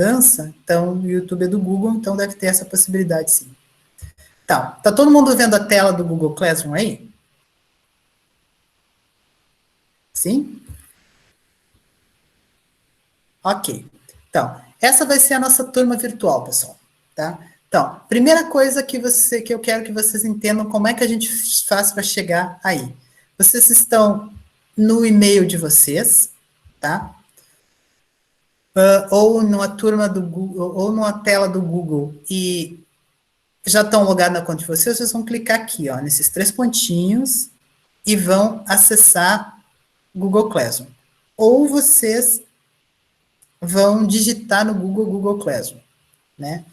dança, então o YouTube é do Google, então deve ter essa possibilidade, sim. Tá todo mundo vendo a tela do Google Classroom aí? Sim? Ok. Então, essa vai ser a nossa turma virtual, pessoal. Tá? Então, primeira coisa que eu quero que vocês entendam como é que a gente faz para chegar aí. Vocês estão no e-mail de vocês, tá? Ou numa turma do Google, ou numa tela do Google e já estão logados na conta de vocês vão clicar aqui, ó, nesses 3 pontinhos e vão acessar Google Classroom. Ou vocês vão digitar no Google Classroom, né?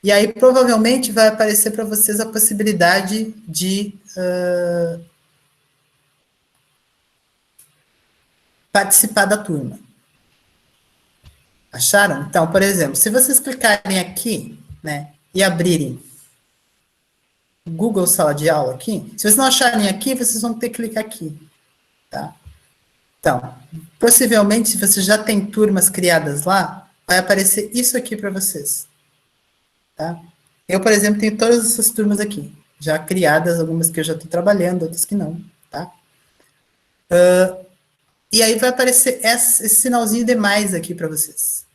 E aí provavelmente vai aparecer para vocês a possibilidade de participar da turma. Acharam? Então, por exemplo, se vocês clicarem aqui, né, e abrirem Google Sala de Aula aqui, se vocês não acharem aqui, vocês vão ter que clicar aqui, tá? Então, possivelmente, se você já tem turmas criadas lá, vai aparecer isso aqui para vocês, tá? Eu, por exemplo, tenho todas essas turmas aqui, já criadas, algumas que eu já estou trabalhando, outras que não, tá? E aí vai aparecer esse sinalzinho de mais aqui para vocês.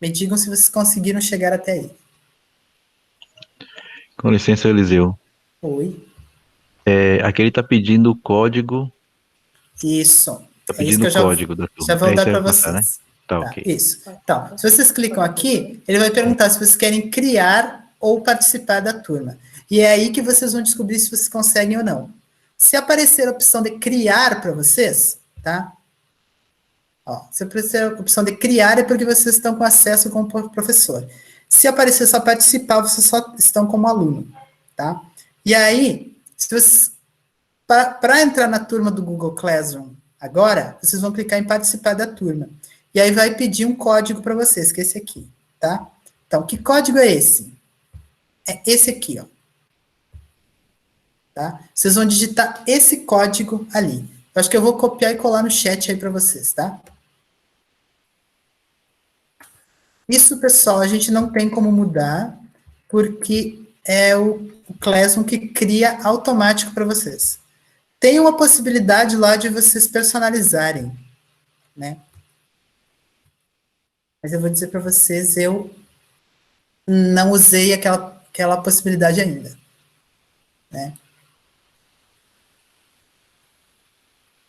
Me digam se vocês conseguiram chegar até aí. Com licença, Eliseu. Oi. Aqui ele está pedindo o código. Isso. Está É isso pedindo que o eu já código da turma. vou dar Isso para vai passar, né? vocês. Tá, Tá, ok. isso. Então, se vocês clicam aqui, ele vai perguntar se vocês querem criar ou participar da turma. E é aí que vocês vão descobrir se vocês conseguem ou não. Se aparecer a opção de criar para vocês, tá? Ó, se aparecer a opção de criar é porque vocês estão com acesso como professor. Se aparecer só participar, vocês só estão como aluno, tá? E aí, se vocês para entrar na turma do Google Classroom agora, vocês vão clicar em participar da turma. E aí vai pedir um código para vocês, que é esse aqui, tá? Então, que código é esse? É esse aqui, ó. Tá? Vocês vão digitar esse código ali. Eu acho que eu vou copiar e colar no chat aí para vocês, tá? Isso, pessoal, a gente não tem como mudar, porque é o Classroom que cria automático para vocês. Tem uma possibilidade lá de vocês personalizarem, né? Mas eu vou dizer para vocês, eu não usei aquela possibilidade ainda, né?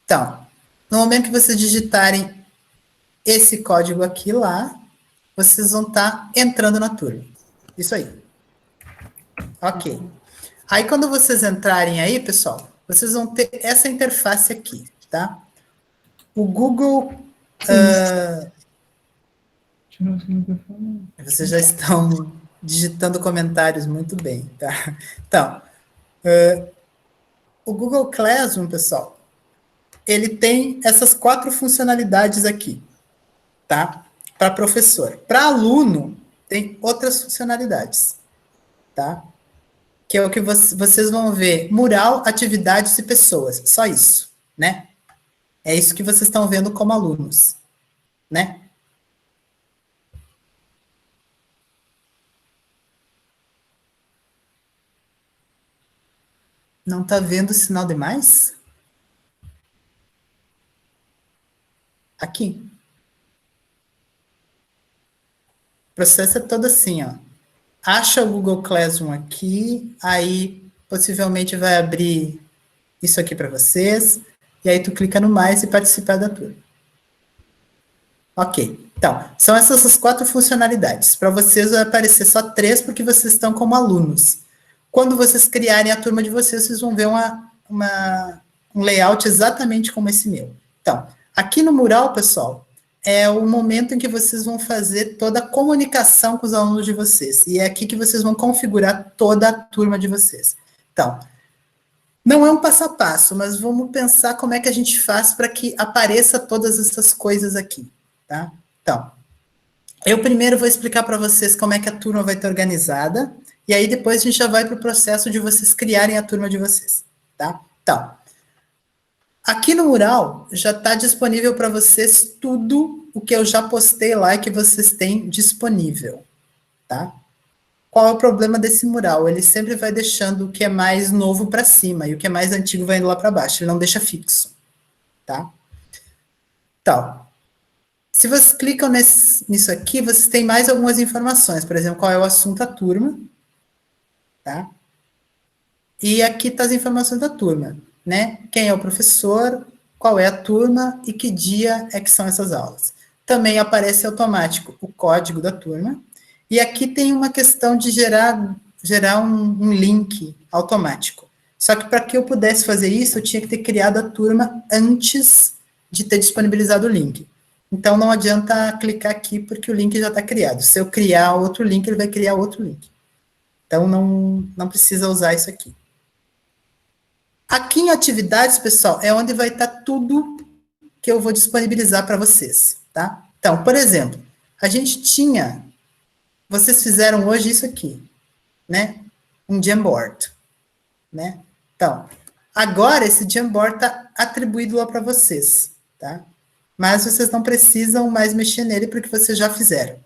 Então, no momento que vocês digitarem esse código aqui lá, vocês vão estar entrando na turma. Isso aí. Ok. Aí, quando vocês entrarem aí, pessoal, vocês vão ter essa interface aqui, tá? O Google... vocês já estão digitando comentários muito bem, tá? Então, o Google Classroom, pessoal, ele tem essas 4 funcionalidades aqui, tá? Para professor. Para aluno, tem outras funcionalidades, tá? Que é o que vocês vão ver, mural, atividades e pessoas, só isso, né? É isso que vocês estão vendo como alunos, né? Não está vendo o sinal de mais? Aqui. O processo é todo assim, ó. Acha o Google Classroom aqui, aí possivelmente vai abrir isso aqui para vocês, e aí tu clica no mais e participar da turma. Ok, então, são essas as 4 funcionalidades. Para vocês vai aparecer só 3, porque vocês estão como alunos. Quando vocês criarem a turma de vocês, vocês vão ver um layout exatamente como esse meu. Então, aqui no mural, pessoal, é o momento em que vocês vão fazer toda a comunicação com os alunos de vocês. E é aqui que vocês vão configurar toda a turma de vocês. Então, não é um passo a passo, mas vamos pensar como é que a gente faz para que apareça todas essas coisas aqui, tá? Então, eu primeiro vou explicar para vocês como é que a turma vai estar organizada, e aí depois a gente já vai para o processo de vocês criarem a turma de vocês, tá? Então, aqui no mural já está disponível para vocês tudo o que eu já postei lá e que vocês têm disponível, tá? Qual é o problema desse mural? Ele sempre vai deixando o que é mais novo para cima e o que é mais antigo vai indo lá para baixo. Ele não deixa fixo, tá? Então, se vocês clicam nisso aqui, vocês têm mais algumas informações. Por exemplo, qual é o assunto da turma, tá? E aqui tá as informações da turma, né? Quem é o professor, qual é a turma e que dia é que são essas aulas. Também aparece automático o código da turma. E aqui tem uma questão de gerar um link automático. Só que para que eu pudesse fazer isso, eu tinha que ter criado a turma antes de ter disponibilizado o link. Então, não adianta clicar aqui, porque o link já está criado. Se eu criar outro link, ele vai criar outro link. Então, não precisa usar isso aqui. Aqui em atividades, pessoal, é onde vai estar tudo que eu vou disponibilizar para vocês, tá? Então, por exemplo, a gente tinha... Vocês fizeram hoje isso aqui, né? Um Jamboard, né? Então, agora esse Jamboard está atribuído lá para vocês, tá? Mas vocês não precisam mais mexer nele porque vocês já fizeram,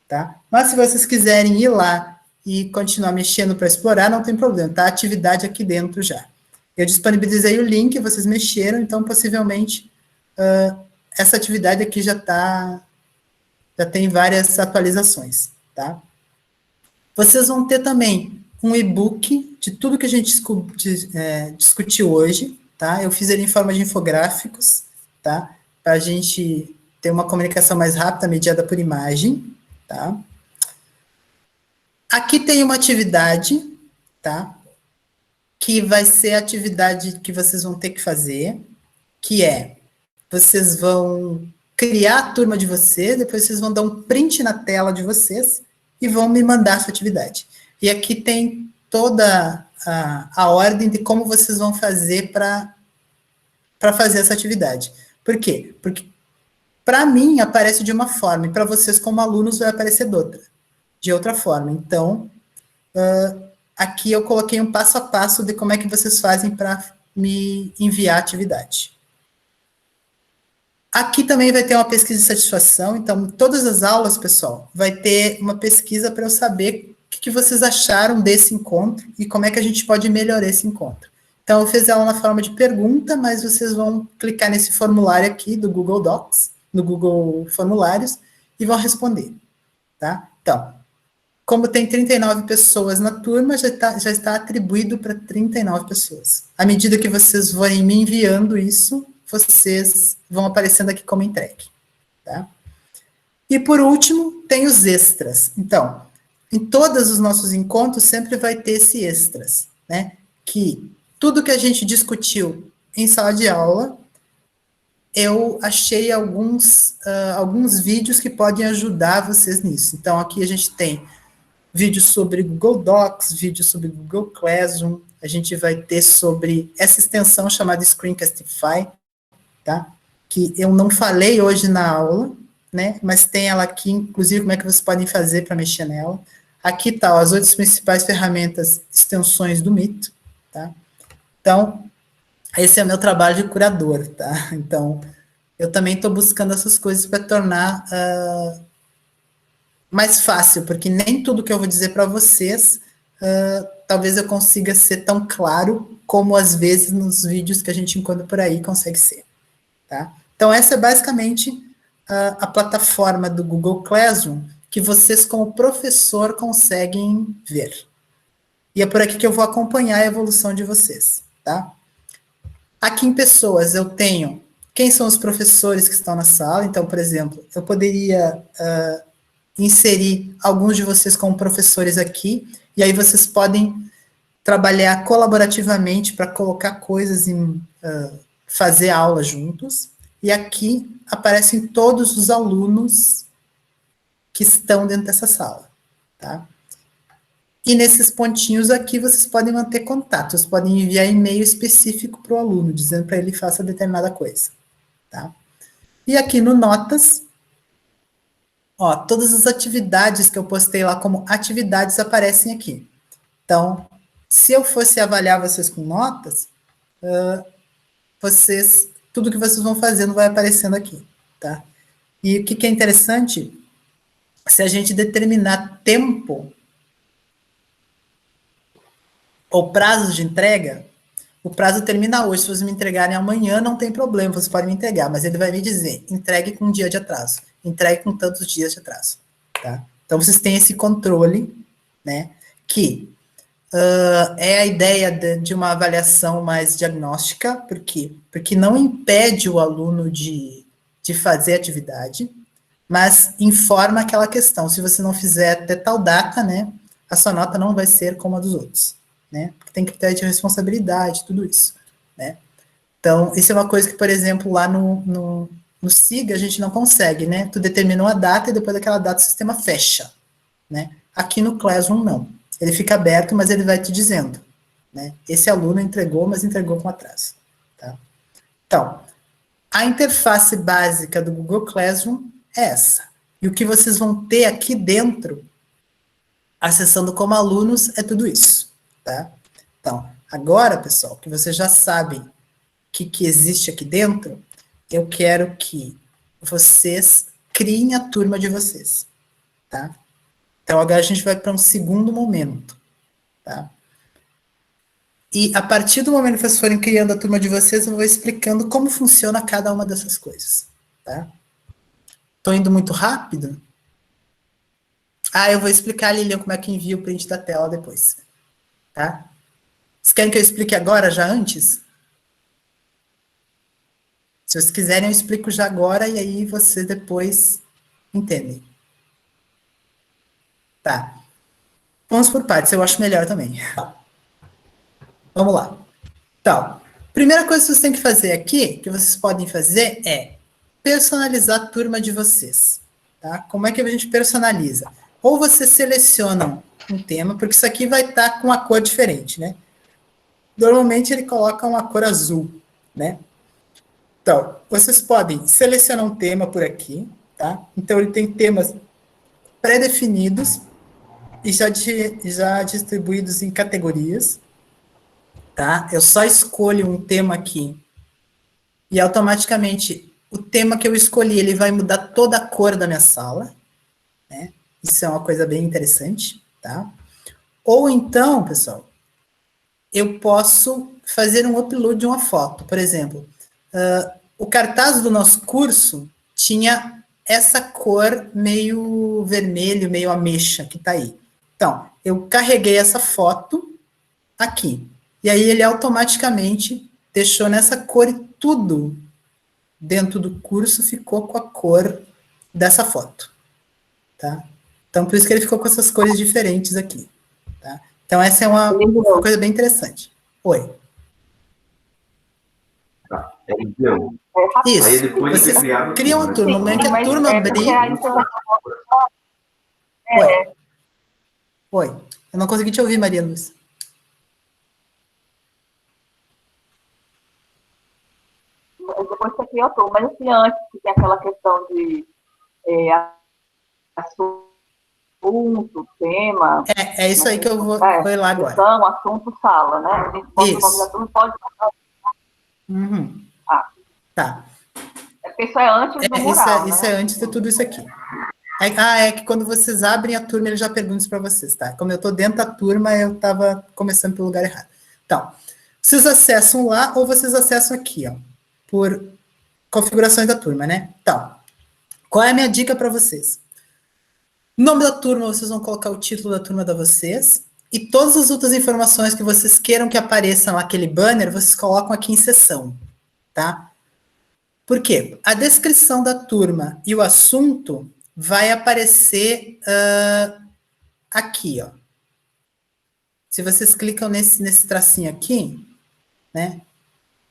tá? Mas se vocês quiserem ir lá e continuar mexendo para explorar, não tem problema, tá? A atividade aqui dentro já. Eu disponibilizei o link, vocês mexeram, então possivelmente essa atividade aqui já tem várias atualizações, tá? Vocês vão ter também um e-book de tudo que a gente discutiu hoje, tá? Eu fiz ele em forma de infográficos, tá? Para a gente ter uma comunicação mais rápida, mediada por imagem, tá? Aqui tem uma atividade, tá? Que vai ser a atividade que vocês vão ter que fazer, que é, vocês vão criar a turma de vocês, depois vocês vão dar um print na tela de vocês e vão me mandar essa atividade. E aqui tem toda a ordem de como vocês vão fazer para fazer essa atividade. Por quê? Porque para mim aparece de uma forma, e para vocês como alunos vai aparecer de outra forma. Então, aqui eu coloquei um passo a passo de como é que vocês fazem para me enviar a atividade. Aqui também vai ter uma pesquisa de satisfação, então, em todas as aulas, pessoal, vai ter uma pesquisa para eu saber o que vocês acharam desse encontro e como é que a gente pode melhorar esse encontro. Então, eu fiz ela na forma de pergunta, mas vocês vão clicar nesse formulário aqui do Google Docs, no Google Formulários, e vão responder, tá? Então, como tem 39 pessoas na turma, já está atribuído para 39 pessoas. À medida que vocês forem me enviando isso, vocês vão aparecendo aqui como entregue, tá? E por último, tem os extras. Então, em todos os nossos encontros sempre vai ter esse extras, né? Que tudo que a gente discutiu em sala de aula, eu achei alguns vídeos que podem ajudar vocês nisso. Então, aqui a gente tem vídeos sobre Google Docs, vídeos sobre Google Classroom, a gente vai ter sobre essa extensão chamada Screencastify, tá? Que eu não falei hoje na aula, né? Mas tem ela aqui, inclusive, como é que vocês podem fazer para mexer nela. Aqui tá, ó, as 8 principais ferramentas, extensões do Mito, tá? Então, esse é o meu trabalho de curador, tá? Então, eu também estou buscando essas coisas para tornar mais fácil, porque nem tudo que eu vou dizer para vocês, talvez eu consiga ser tão claro como às vezes nos vídeos que a gente encontra por aí consegue ser, tá? Então essa é basicamente a plataforma do Google Classroom que vocês como professor conseguem ver. E é por aqui que eu vou acompanhar a evolução de vocês, tá? Aqui em pessoas eu tenho quem são os professores que estão na sala, então, por exemplo, eu poderia inserir alguns de vocês como professores aqui, e aí vocês podem trabalhar colaborativamente para colocar coisas em fazer aula juntos, e aqui aparecem todos os alunos que estão dentro dessa sala, tá? E nesses pontinhos aqui vocês podem manter contato, vocês podem enviar e-mail específico para o aluno, dizendo para ele faça determinada coisa, tá? E aqui no Notas, ó, todas as atividades que eu postei lá como atividades aparecem aqui. Então, se eu fosse avaliar vocês com notas, tudo que vocês vão fazendo vai aparecendo aqui, tá? E o que é interessante, se a gente determinar tempo ou prazo de entrega, o prazo termina hoje, se vocês me entregarem amanhã, não tem problema, vocês podem me entregar, mas ele vai me dizer, entregue com um dia de atraso, entregue com tantos dias de atraso, tá? Então, vocês têm esse controle, né, que é a ideia de uma avaliação mais diagnóstica, por quê? Porque não impede o aluno de fazer atividade, mas informa aquela questão, se você não fizer até tal data, né, a sua nota não vai ser como a dos outros, né, porque tem critério de responsabilidade, tudo isso, né. Então, isso é uma coisa que, por exemplo, lá no SIGA a gente não consegue, né, tu determinou a data e depois daquela data o sistema fecha, né, aqui no Classroom não, ele fica aberto, mas ele vai te dizendo, né, esse aluno entregou, mas entregou com atraso, tá. Então, a interface básica do Google Classroom é essa. E o que vocês vão ter aqui dentro, acessando como alunos, é tudo isso, tá? Então, agora, pessoal, que vocês já sabem o que existe aqui dentro, eu quero que vocês criem a turma de vocês, tá? Então, agora a gente vai para um segundo momento, tá? E a partir do momento que vocês forem criando a turma de vocês, eu vou explicando como funciona cada uma dessas coisas, tá? Tô indo muito rápido? Ah, eu vou explicar, Lilian, como é que envia o print da tela depois, tá? Vocês querem que eu explique agora, já antes? Se vocês quiserem, eu explico já agora e aí vocês depois entendem. Tá. Vamos por partes, eu acho melhor também. Vamos lá. Então, primeira coisa que vocês têm que fazer aqui, que vocês podem fazer, é personalizar a turma de vocês. Tá? Como é que a gente personaliza? Ou vocês selecionam um tema, porque isso aqui vai estar com uma cor diferente, né? Normalmente ele coloca uma cor azul, né? Então, vocês podem selecionar um tema por aqui, tá? Então ele tem temas pré-definidos e já distribuídos em categorias, tá? Eu só escolho um tema aqui e automaticamente o tema que eu escolhi, ele vai mudar toda a cor da minha sala, né? Isso é uma coisa bem interessante, tá? Ou então, pessoal, eu posso fazer um upload de uma foto. Por exemplo, o cartaz do nosso curso tinha essa cor meio vermelho, meio ameixa que tá aí. Então, eu carreguei essa foto aqui. E aí ele automaticamente deixou nessa cor e tudo dentro do curso ficou com a cor dessa foto, tá? Então, por isso que ele ficou com essas cores diferentes aqui, tá? Então, essa é uma coisa bem interessante. Oi. Tá. Entendeu? Isso. Aí depois Vocês criam a turma. No momento que a Mas turma abrir... Oi. Oi. Eu não consegui te ouvir, Maria Luz. Depois você cria a turma. Mas assim, antes que tem aquela questão de assunto, tema... É isso aí que eu vou ir lá agora. Questão, assunto, sala, né? A gente pode o nome da turma, pode... Uhum. Tá. Isso é antes do mural, isso é antes de tudo isso aqui. É que quando vocês abrem a turma, ele já pergunta isso para vocês, tá? Como eu estou dentro da turma, eu estava começando pelo lugar errado. Então, vocês acessam lá ou vocês acessam aqui, ó, por configurações da turma, né? Então, qual é a minha dica para vocês? No nome da turma, vocês vão colocar o título da turma de vocês e todas as outras informações que vocês queiram que apareçam naquele banner, vocês colocam aqui em seção, tá? Por quê? A descrição da turma e o assunto vai aparecer aqui, ó. Se vocês clicam nesse tracinho aqui, né,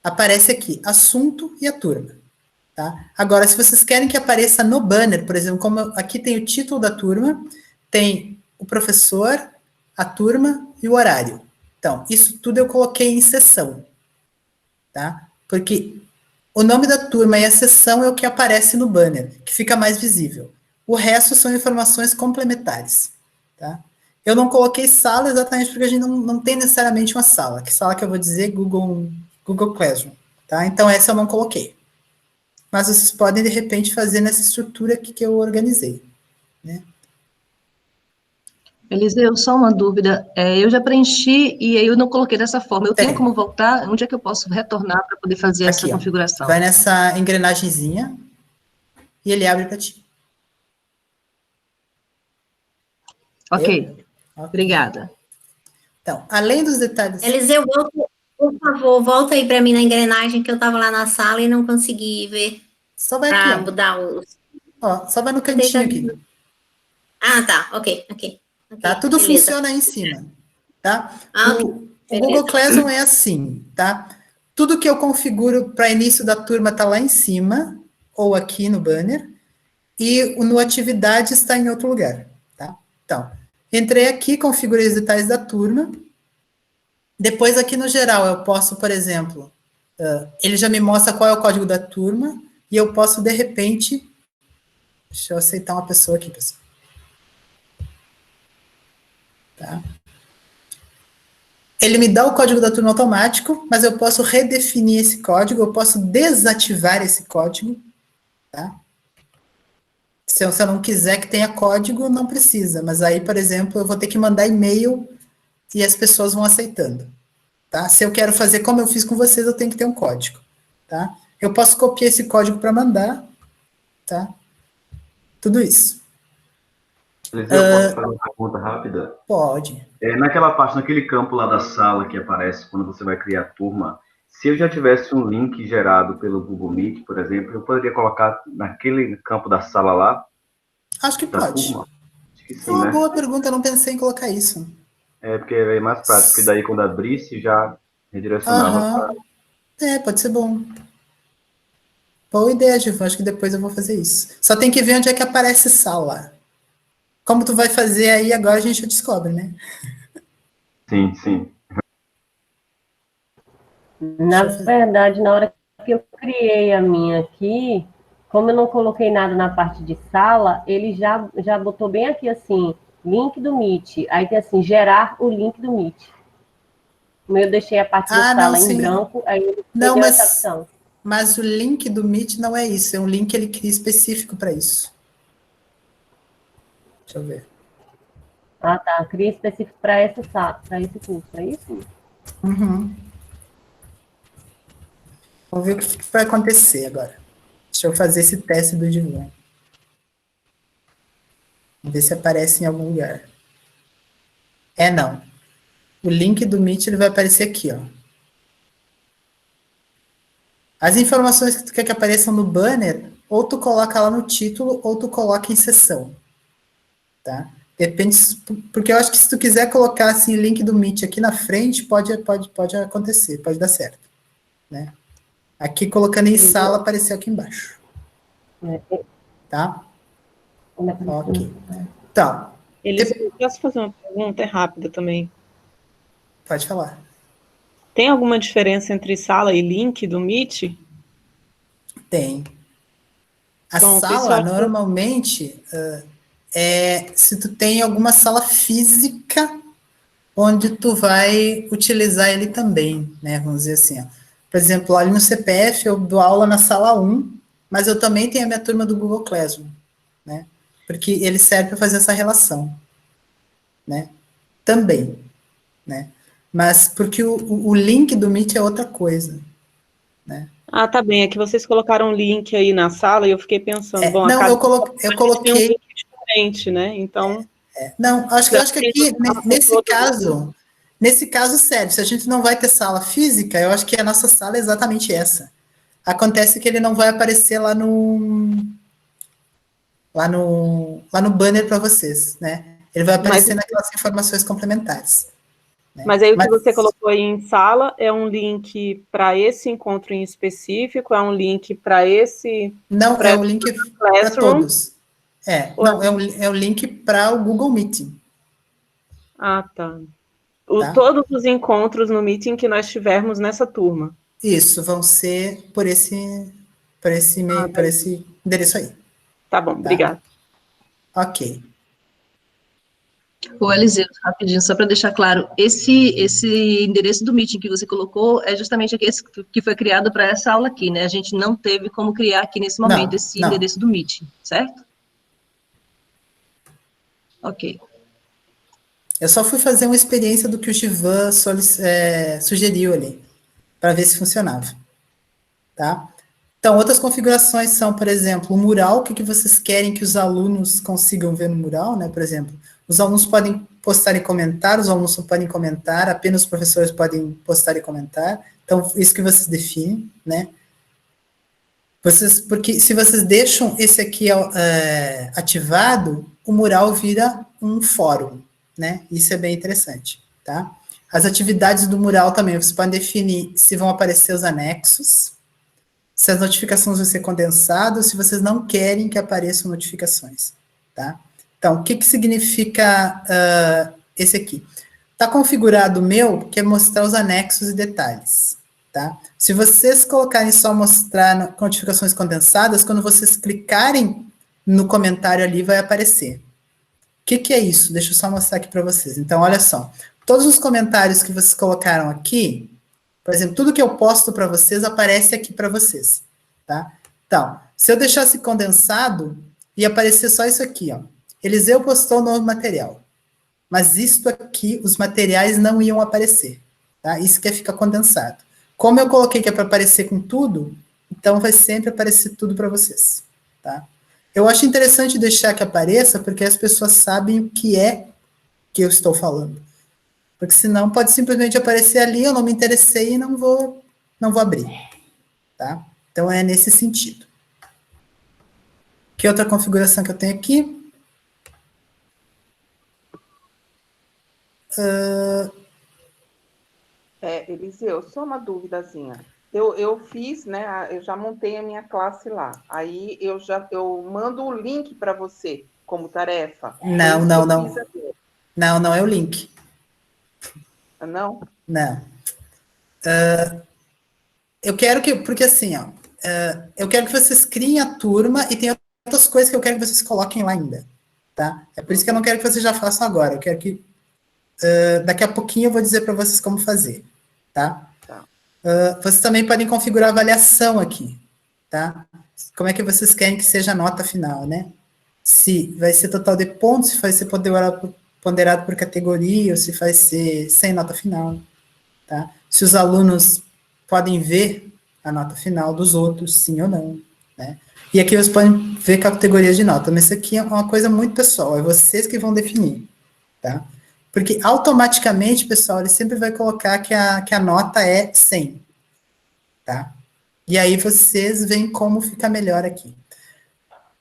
aparece aqui, assunto e a turma, tá? Agora, se vocês querem que apareça no banner, por exemplo, como aqui tem o título da turma, tem o professor, a turma e o horário. Então, isso tudo eu coloquei em seção, tá? Porque o nome da turma e a seção é o que aparece no banner, que fica mais visível. O resto são informações complementares, tá? Eu não coloquei sala exatamente porque a gente não tem necessariamente uma sala. Que sala que eu vou dizer? Google Classroom, tá? Então, essa eu não coloquei. mas vocês podem, de repente, fazer nessa estrutura aqui que eu organizei, né? Eliseu, só uma dúvida. Eu já preenchi e aí eu não coloquei dessa forma. Eu tenho como voltar? Onde é que eu posso retornar para poder fazer essa Aqui, ó. configuração? Vai nessa engrenagemzinha e ele abre para ti. Ok. Obrigada. Então, além dos detalhes... Eliseu, por favor, volta aí para mim na engrenagem, que eu estava lá na sala e não consegui ver. Só vai aqui, Para ó. mudar os... Ó, só vai no cantinho aqui. Ah, tá. Ok. Tá? Tudo beleza. funciona aí em cima, tá? Ah, O Google Classroom é assim, tá? Tudo que eu configuro para início da turma está lá em cima, ou aqui no banner, e no atividade está em outro lugar, tá? Então, entrei aqui, configurei os detalhes da turma. Depois, aqui no geral, eu posso, por exemplo, ele já me mostra qual é o código da turma, e eu posso, de repente... Deixa eu aceitar uma pessoa aqui, pessoal. Tá? Ele me dá o código da turma automático, mas eu posso redefinir esse código, eu posso desativar esse código, tá? Se eu não quiser que tenha código, não precisa, mas aí, por exemplo, eu vou ter que mandar e-mail e as pessoas vão aceitando, tá? Se eu quero fazer como eu fiz com vocês, eu tenho que ter um código, tá? Eu posso copiar esse código para mandar, tá? Tudo isso. Eliseu, posso fazer uma pergunta rápida? Pode. Naquela parte, naquele campo lá da sala que aparece quando você vai criar turma, se eu já tivesse um link gerado pelo Google Meet, por exemplo, eu poderia colocar naquele campo da sala lá? Acho que pode. Turma? Acho que sim, É uma né? boa pergunta, eu não pensei em colocar isso. Porque é mais prático, porque daí quando abrisse já redirecionava. Pode ser bom. Boa ideia, Gilvan, acho que depois eu vou fazer isso. Só tem que ver onde é que aparece sala. Como tu vai fazer aí, agora a gente descobre, né? Sim. Na verdade, na hora que eu criei a minha aqui, como eu não coloquei nada na parte de sala, ele já botou bem aqui assim, link do Meet. Aí tem assim, gerar o link do Meet. Como eu deixei a parte de sala em branco, aí ele deu essa opção. Mas o link do Meet não é isso, é um link que ele cria específico para isso. Deixa eu ver. Ah, tá. Cria específico para esse curso, é isso? Uhum. Vamos ver o que vai acontecer agora. Deixa eu fazer esse teste do Gilvan. Vamos ver se aparece em algum lugar. Não. O link do Meet ele vai aparecer aqui, ó. As informações que tu quer que apareçam no banner, ou tu coloca lá no título, ou tu coloca em sessão. Tá? Depende, porque eu acho que se tu quiser colocar assim, o link do Meet aqui na frente, pode acontecer, pode dar certo. Né? Aqui, colocando em sala, apareceu aqui embaixo. Tá? Ok. Então. Eu posso fazer uma pergunta rápida também? Pode falar. Tem alguma diferença entre sala e link do Meet? Tem. A sala, normalmente, se tu tem alguma sala física onde tu vai utilizar ele também, né? Vamos dizer assim, ó. Por exemplo, ali no CPF eu dou aula na sala 1, mas eu também tenho a minha turma do Google Classroom, né? Porque ele serve para fazer essa relação, né? Também, né? Mas porque o link do Meet é outra coisa, né? Ah, tá bem, é que vocês colocaram um link aí na sala e eu fiquei pensando, bom, não, eu coloquei um link diferente, né? Então... Não, acho que aqui, nesse caso serve. Se a gente não vai ter sala física, eu acho que a nossa sala é exatamente essa. Acontece que ele não vai aparecer lá no banner para vocês, né? Ele vai aparecer naquelas informações complementares. Né? Mas aí o que você colocou aí em sala é um link para esse encontro em específico? É um link para esse... Não, é um link para todos. Não, é um link para o Google Meeting. Ah, tá. Todos os encontros no Meeting que nós tivermos nessa turma. Isso, vão ser por esse endereço aí. Tá bom, obrigada. Ok. Ô, Eliseu, rapidinho, só para deixar claro, esse endereço do Meeting que você colocou é justamente esse que foi criado para essa aula aqui, né? A gente não teve como criar aqui nesse momento esse endereço do Meeting, certo? Ok. Eu só fui fazer uma experiência do que o Givan sugeriu ali, para ver se funcionava. Tá? Então, outras configurações são, por exemplo, o mural, o que vocês querem que os alunos consigam ver no mural, né? Por exemplo, os alunos podem postar e comentar, os alunos não podem comentar, apenas os professores podem postar e comentar. Então, isso que vocês definem, né? Porque se vocês deixam esse aqui ativado, o mural vira um fórum, né? Isso é bem interessante, tá? As atividades do mural também, vocês podem definir se vão aparecer os anexos, se as notificações vão ser condensadas, se vocês não querem que apareçam notificações, tá? Então, o que significa esse aqui? Está configurado o meu, que é mostrar os anexos e detalhes, tá? Se vocês colocarem só mostrar notificações condensadas, quando vocês clicarem no comentário ali, vai aparecer. O que é isso? Deixa eu só mostrar aqui para vocês. Então, olha só. Todos os comentários que vocês colocaram aqui, por exemplo, tudo que eu posto para vocês aparece aqui para vocês, tá? Então, se eu deixasse condensado, ia aparecer só isso aqui, ó. Eliseu postou um novo material. Mas isto aqui, os materiais não iam aparecer, tá? Isso que fica condensado. Como eu coloquei que é para aparecer com tudo, então vai sempre aparecer tudo para vocês, tá? Eu acho interessante deixar que apareça, porque as pessoas sabem o que é que eu estou falando. Porque senão pode simplesmente aparecer ali, eu não me interessei e não vou abrir, tá? Então é nesse sentido. Que outra configuração que eu tenho aqui? Eliseu, só uma duvidazinha. Eu fiz, né? Eu já montei a minha classe lá. Aí eu mando o link para você como tarefa. Não. Não é o link. Não? Não. Eu quero porque assim, ó, eu quero que vocês criem a turma e tem outras coisas que eu quero que vocês coloquem lá ainda, tá? É por isso que eu não quero que vocês já façam agora, eu quero que daqui a pouquinho eu vou dizer para vocês como fazer, tá? Vocês também podem configurar a avaliação aqui, tá? Como é que vocês querem que seja a nota final, né? Se vai ser total de pontos, se vai ser ponderado por categoria, ou se vai ser sem nota final, tá? Se os alunos podem ver a nota final dos outros, sim ou não, né? E aqui vocês podem ver categorias de nota, mas isso aqui é uma coisa muito pessoal, é vocês que vão definir, tá? Porque automaticamente, pessoal, ele sempre vai colocar que a nota é 100, tá? E aí vocês veem como fica melhor aqui.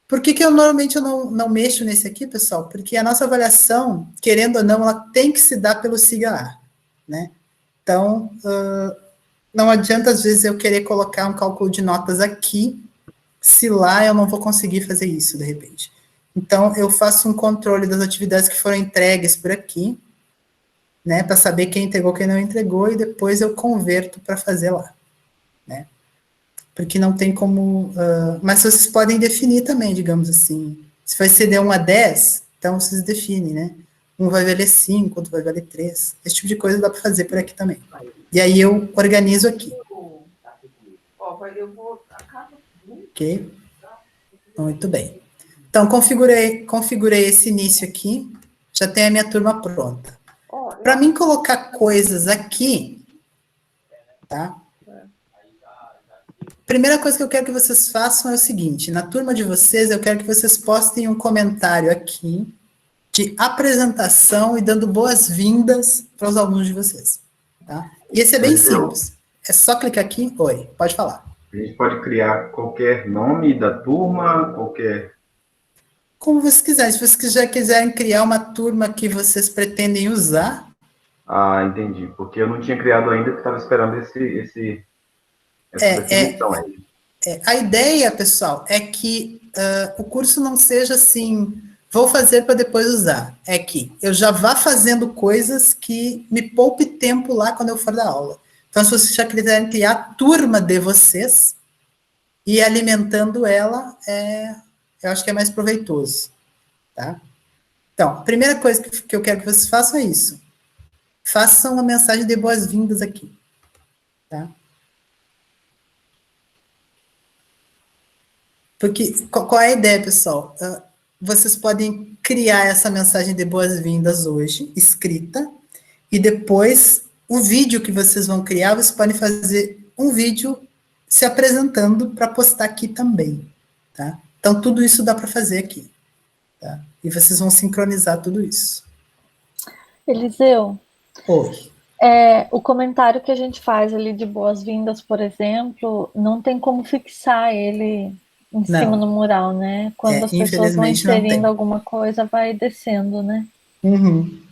Por que eu normalmente não mexo nesse aqui, pessoal? Porque a nossa avaliação, querendo ou não, ela tem que se dar pelo SIGA-A, né? Então, não adianta, às vezes, eu querer colocar um cálculo de notas aqui, se lá eu não vou conseguir fazer isso, de repente. Então, eu faço um controle das atividades que foram entregues por aqui, né, para saber quem entregou, quem não entregou, e depois eu converto para fazer lá, né? Porque não tem como... mas vocês podem definir também, digamos assim. Se vai ser de 1 a 10, então vocês definem, né? Um vai valer 5, outro vai valer 3. Esse tipo de coisa dá para fazer por aqui também. E aí eu organizo aqui. Ok? Muito bem. Então, configurei esse início aqui. Já tenho a minha turma pronta. Para mim colocar coisas aqui, tá? Primeira coisa que eu quero que vocês façam é o seguinte, na turma de vocês, eu quero que vocês postem um comentário aqui de apresentação e dando boas-vindas para os alunos de vocês, tá? E esse é bem simples. É só clicar aqui. Oi, pode falar. A gente pode criar qualquer nome da turma, qualquer... Como vocês quiserem. Se vocês já quiserem criar uma turma que vocês pretendem usar... Ah, entendi. Porque eu não tinha criado ainda, porque estava esperando essa definição aí. A ideia, pessoal, é que o curso não seja assim, vou fazer para depois usar. É que eu já vá fazendo coisas que me poupe tempo lá quando eu for dar aula. Então, se vocês já quiserem criar a turma de vocês e alimentando ela, eu acho que é mais proveitoso, tá? Então, a primeira coisa que eu quero que vocês façam é isso. Façam uma mensagem de boas-vindas aqui. Tá? Porque, qual é a ideia, pessoal? Vocês podem criar essa mensagem de boas-vindas hoje, escrita, e depois, o vídeo que vocês vão criar, vocês podem fazer um vídeo se apresentando para postar aqui também. Tá? Então, tudo isso dá para fazer aqui. Tá? E vocês vão sincronizar tudo isso. Eliseu, Oi. o comentário que a gente faz ali de boas-vindas, por exemplo, não tem como fixar ele em cima no mural, né? Quando as pessoas vão inserindo alguma coisa, vai descendo, né? Uhum.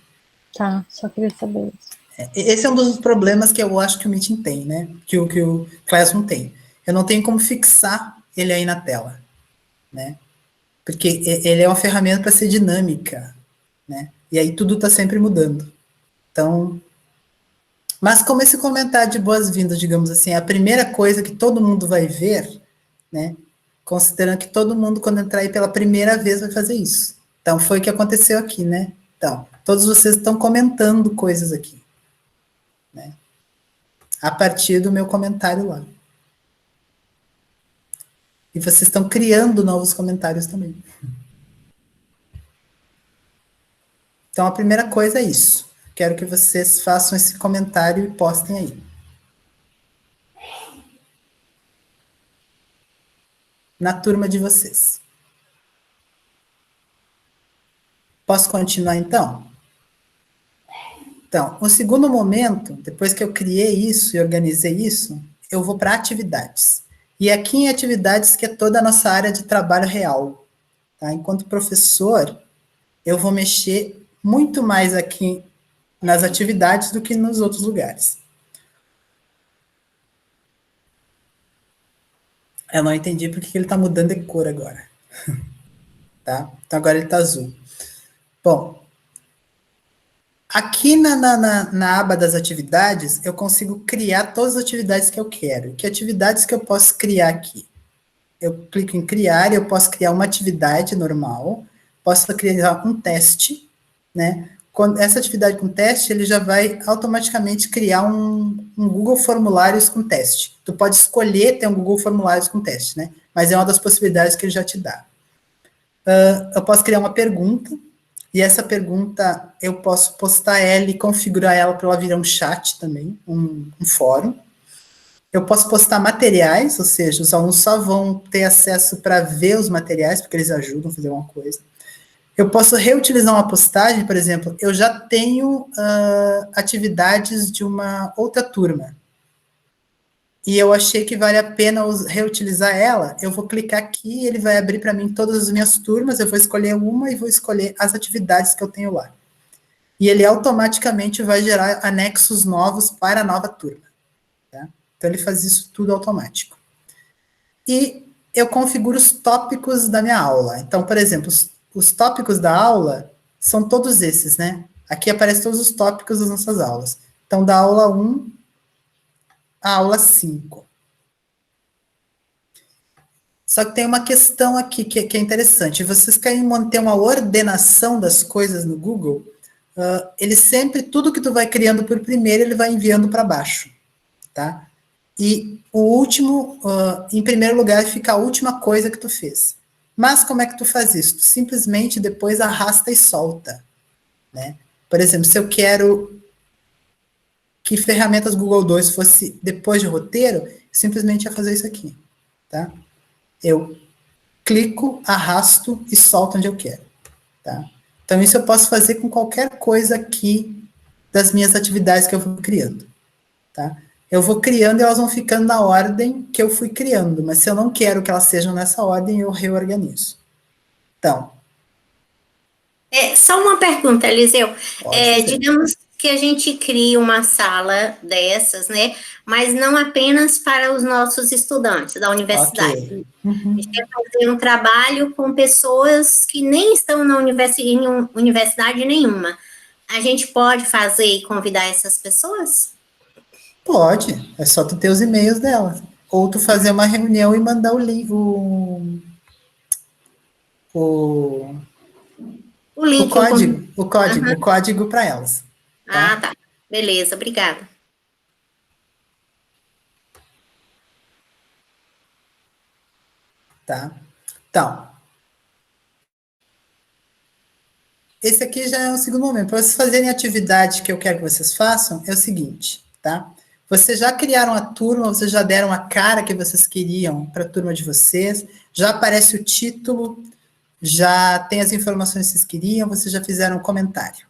Tá, só queria saber isso. Esse é um dos problemas que eu acho que o Meeting tem, né? Que o Classroom tem. Eu não tenho como fixar ele aí na tela, né? Porque ele é uma ferramenta para ser dinâmica, né? E aí tudo está sempre mudando. Então, mas como esse comentário de boas-vindas, digamos assim, é a primeira coisa que todo mundo vai ver, né? Considerando que todo mundo, quando entrar aí pela primeira vez, vai fazer isso. Então, foi o que aconteceu aqui, né? Então, todos vocês estão comentando coisas aqui, né? A partir do meu comentário lá. E vocês estão criando novos comentários também. Então, a primeira coisa é isso. Quero que vocês façam esse comentário e postem aí. Na turma de vocês. Posso continuar, então? Então, o segundo momento, depois que eu criei isso e organizei isso, eu vou para atividades. E aqui em atividades, que é toda a nossa área de trabalho real. Tá? Enquanto professor, eu vou mexer muito mais aqui nas atividades do que nos outros lugares. Eu não entendi porque ele está mudando de cor agora. Tá? Então agora ele está azul. Bom, aqui na aba das atividades, eu consigo criar todas as atividades que eu quero. Que atividades que eu posso criar aqui? Eu clico em criar e eu posso criar uma atividade normal, posso criar um teste, né? Quando essa atividade com teste, ele já vai automaticamente criar um Google Formulários com teste. Tu pode escolher ter um Google Formulários com teste, né? Mas é uma das possibilidades que ele já te dá. Eu posso criar uma pergunta, e essa pergunta eu posso postar ela e configurar ela para ela virar um chat também, um fórum. Eu posso postar materiais, ou seja, os alunos só vão ter acesso para ver os materiais, porque eles ajudam a fazer alguma coisa. Eu posso reutilizar uma postagem, por exemplo, eu já tenho atividades de uma outra turma, e eu achei que vale a pena reutilizar ela, eu vou clicar aqui, ele vai abrir para mim todas as minhas turmas, eu vou escolher uma e vou escolher as atividades que eu tenho lá. E ele automaticamente vai gerar anexos novos para a nova turma. Tá? Então, ele faz isso tudo automático. E eu configuro os tópicos da minha aula. Então, por exemplo, os tópicos da aula são todos esses, né? Aqui aparecem todos os tópicos das nossas aulas. Então, da aula 1 à aula 5. Só que tem uma questão aqui que é interessante. Vocês querem manter uma ordenação das coisas no Google, ele sempre, tudo que tu vai criando por primeiro, ele vai enviando para baixo, tá? E o último, em primeiro lugar, fica a última coisa que tu fez. Mas como é que tu faz isso? Tu simplesmente depois arrasta e solta, né? Por exemplo, se eu quero que ferramentas Google 2 fosse depois de roteiro, simplesmente ia fazer isso aqui, tá? Eu clico, arrasto e solto onde eu quero, tá? Então, isso eu posso fazer com qualquer coisa aqui das minhas atividades que eu vou criando, tá? Eu vou criando e elas vão ficando na ordem que eu fui criando, mas se eu não quero que elas sejam nessa ordem, eu reorganizo. Então. Só uma pergunta, Eliseu. Digamos que a gente cria uma sala dessas, né? Mas não apenas para os nossos estudantes da universidade. Okay. Uhum. A gente quer fazer um trabalho com pessoas que nem estão na universidade nenhuma. A gente pode fazer e convidar essas pessoas? Pode, é só tu ter os e-mails dela. Ou tu fazer uma reunião e mandar o link, O link. O código para elas. Tá? Ah, tá. Beleza, obrigada. Tá? Então, esse aqui já é o segundo momento. Para vocês fazerem a atividade que eu quero que vocês façam, é o seguinte, tá? Vocês já criaram a turma, vocês já deram a cara que vocês queriam para a turma de vocês, já aparece o título, já tem as informações que vocês queriam, vocês já fizeram um comentário,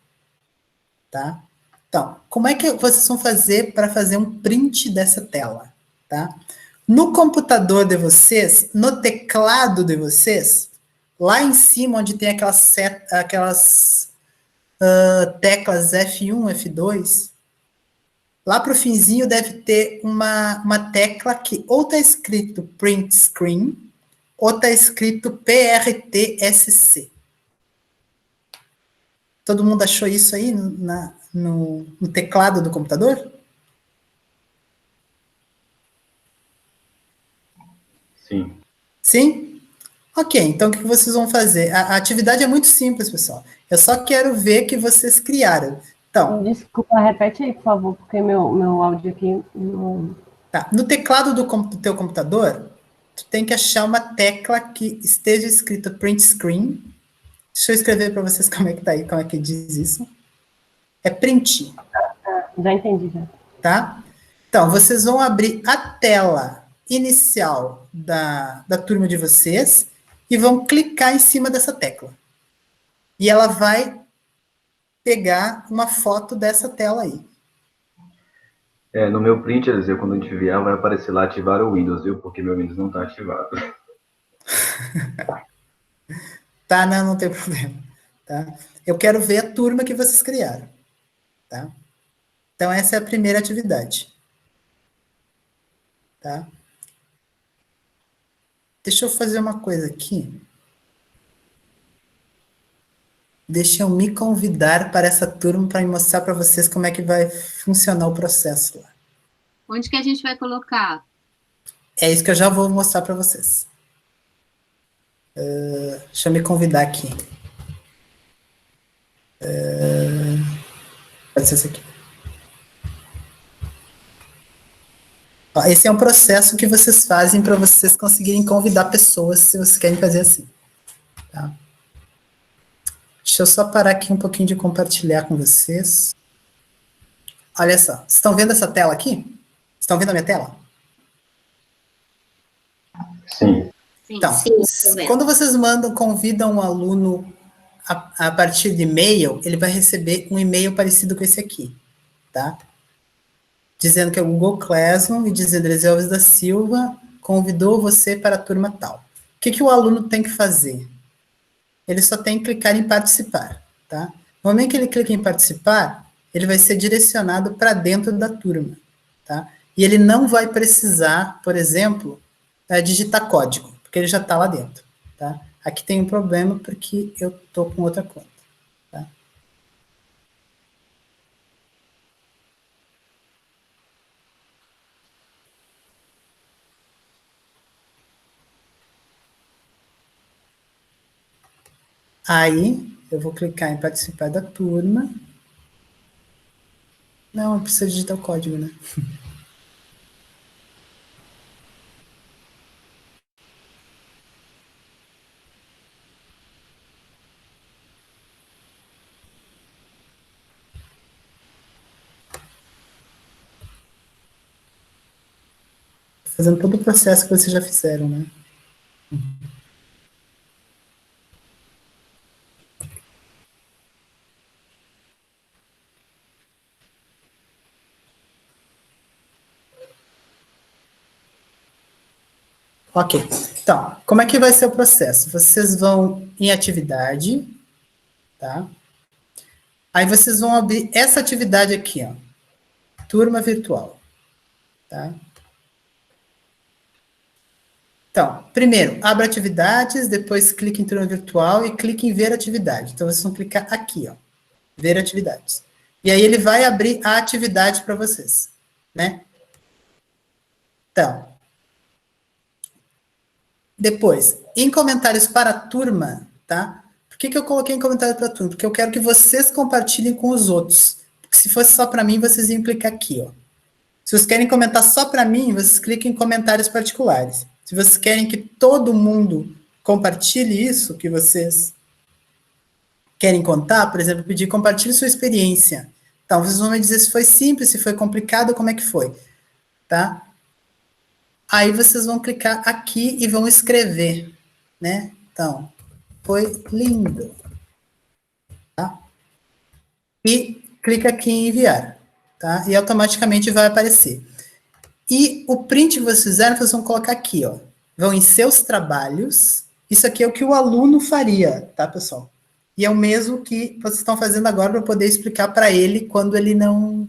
tá? Então, como é que vocês vão fazer para fazer um print dessa tela, tá? No computador de vocês, no teclado de vocês, lá em cima, onde tem aquelas teclas F1, F2, lá para o finzinho deve ter uma tecla que ou está escrito Print Screen, ou está escrito PRTSC. Todo mundo achou isso aí no teclado do computador? Sim. Sim? Ok, então o que vocês vão fazer? A atividade é muito simples, pessoal. Eu só quero ver que vocês criaram. Então, desculpa, repete aí, por favor, porque meu áudio aqui não... Tá. No teclado do teu computador, tu tem que achar uma tecla que esteja escrita Print Screen. Deixa eu escrever para vocês como é que tá aí, como é que diz isso. É print. Já entendi, já. Tá? Então, vocês vão abrir a tela inicial da turma de vocês e vão clicar em cima dessa tecla. E ela vai pegar uma foto dessa tela aí. No meu print, Eliseu, quando a gente enviar, vai aparecer lá ativar o Windows, viu? Porque meu Windows não está ativado. Tá, não tem problema. Tá? Eu quero ver a turma que vocês criaram. Tá? Então, essa é a primeira atividade. Tá? Deixa eu fazer uma coisa aqui. Deixa eu me convidar para essa turma para mostrar para vocês como é que vai funcionar o processo lá. Onde que a gente vai colocar? É isso que eu já vou mostrar para vocês. Deixa eu me convidar aqui. Pode ser esse aqui. Ó, esse é um processo que vocês fazem para vocês conseguirem convidar pessoas, se vocês querem fazer assim. Tá? Deixa eu só parar aqui um pouquinho de compartilhar com vocês. Olha só, vocês estão vendo essa tela aqui? Estão vendo a minha tela? Sim. Então, quando vocês convidam um aluno a partir de e-mail, ele vai receber um e-mail parecido com esse aqui, tá? Dizendo que é o Google Classroom e dizendo Eliseu Alves da Silva convidou você para a turma tal. O que o aluno tem que fazer? Ele só tem que clicar em participar, tá? No momento que ele clica em participar, ele vai ser direcionado para dentro da turma, tá? E ele não vai precisar, por exemplo, digitar código, porque ele já está lá dentro, tá? Aqui tem um problema porque eu estou com outra conta, tá? Aí, eu vou clicar em participar da turma. Não precisa digitar o código, né? Fazendo todo o processo que vocês já fizeram, né? Ok, então, como é que vai ser o processo? Vocês vão em atividade, tá? Aí vocês vão abrir essa atividade aqui, ó, turma virtual, tá? Então, primeiro, abra atividades, depois clique em turma virtual e clique em ver atividade. Então, vocês vão clicar aqui, ó, ver atividades. E aí ele vai abrir a atividade para vocês, né? Então, depois, em comentários para a turma, tá? Por que eu coloquei em comentário para turma? Porque eu quero que vocês compartilhem com os outros. Porque se fosse só para mim, vocês iam clicar aqui, ó. Se vocês querem comentar só para mim, vocês clicam em comentários particulares. Se vocês querem que todo mundo compartilhe isso que vocês querem contar, por exemplo, pedir compartilhe sua experiência. Então, vocês vão me dizer se foi simples, se foi complicado, como é que foi, tá? Aí vocês vão clicar aqui e vão escrever, né? Então, foi lindo, tá? E clica aqui em enviar, tá? E automaticamente vai aparecer. E o print que vocês fizeram, vocês vão colocar aqui, ó. Vão em seus trabalhos. Isso aqui é o que o aluno faria, tá, pessoal? E é o mesmo que vocês estão fazendo agora para poder explicar para ele quando ele não...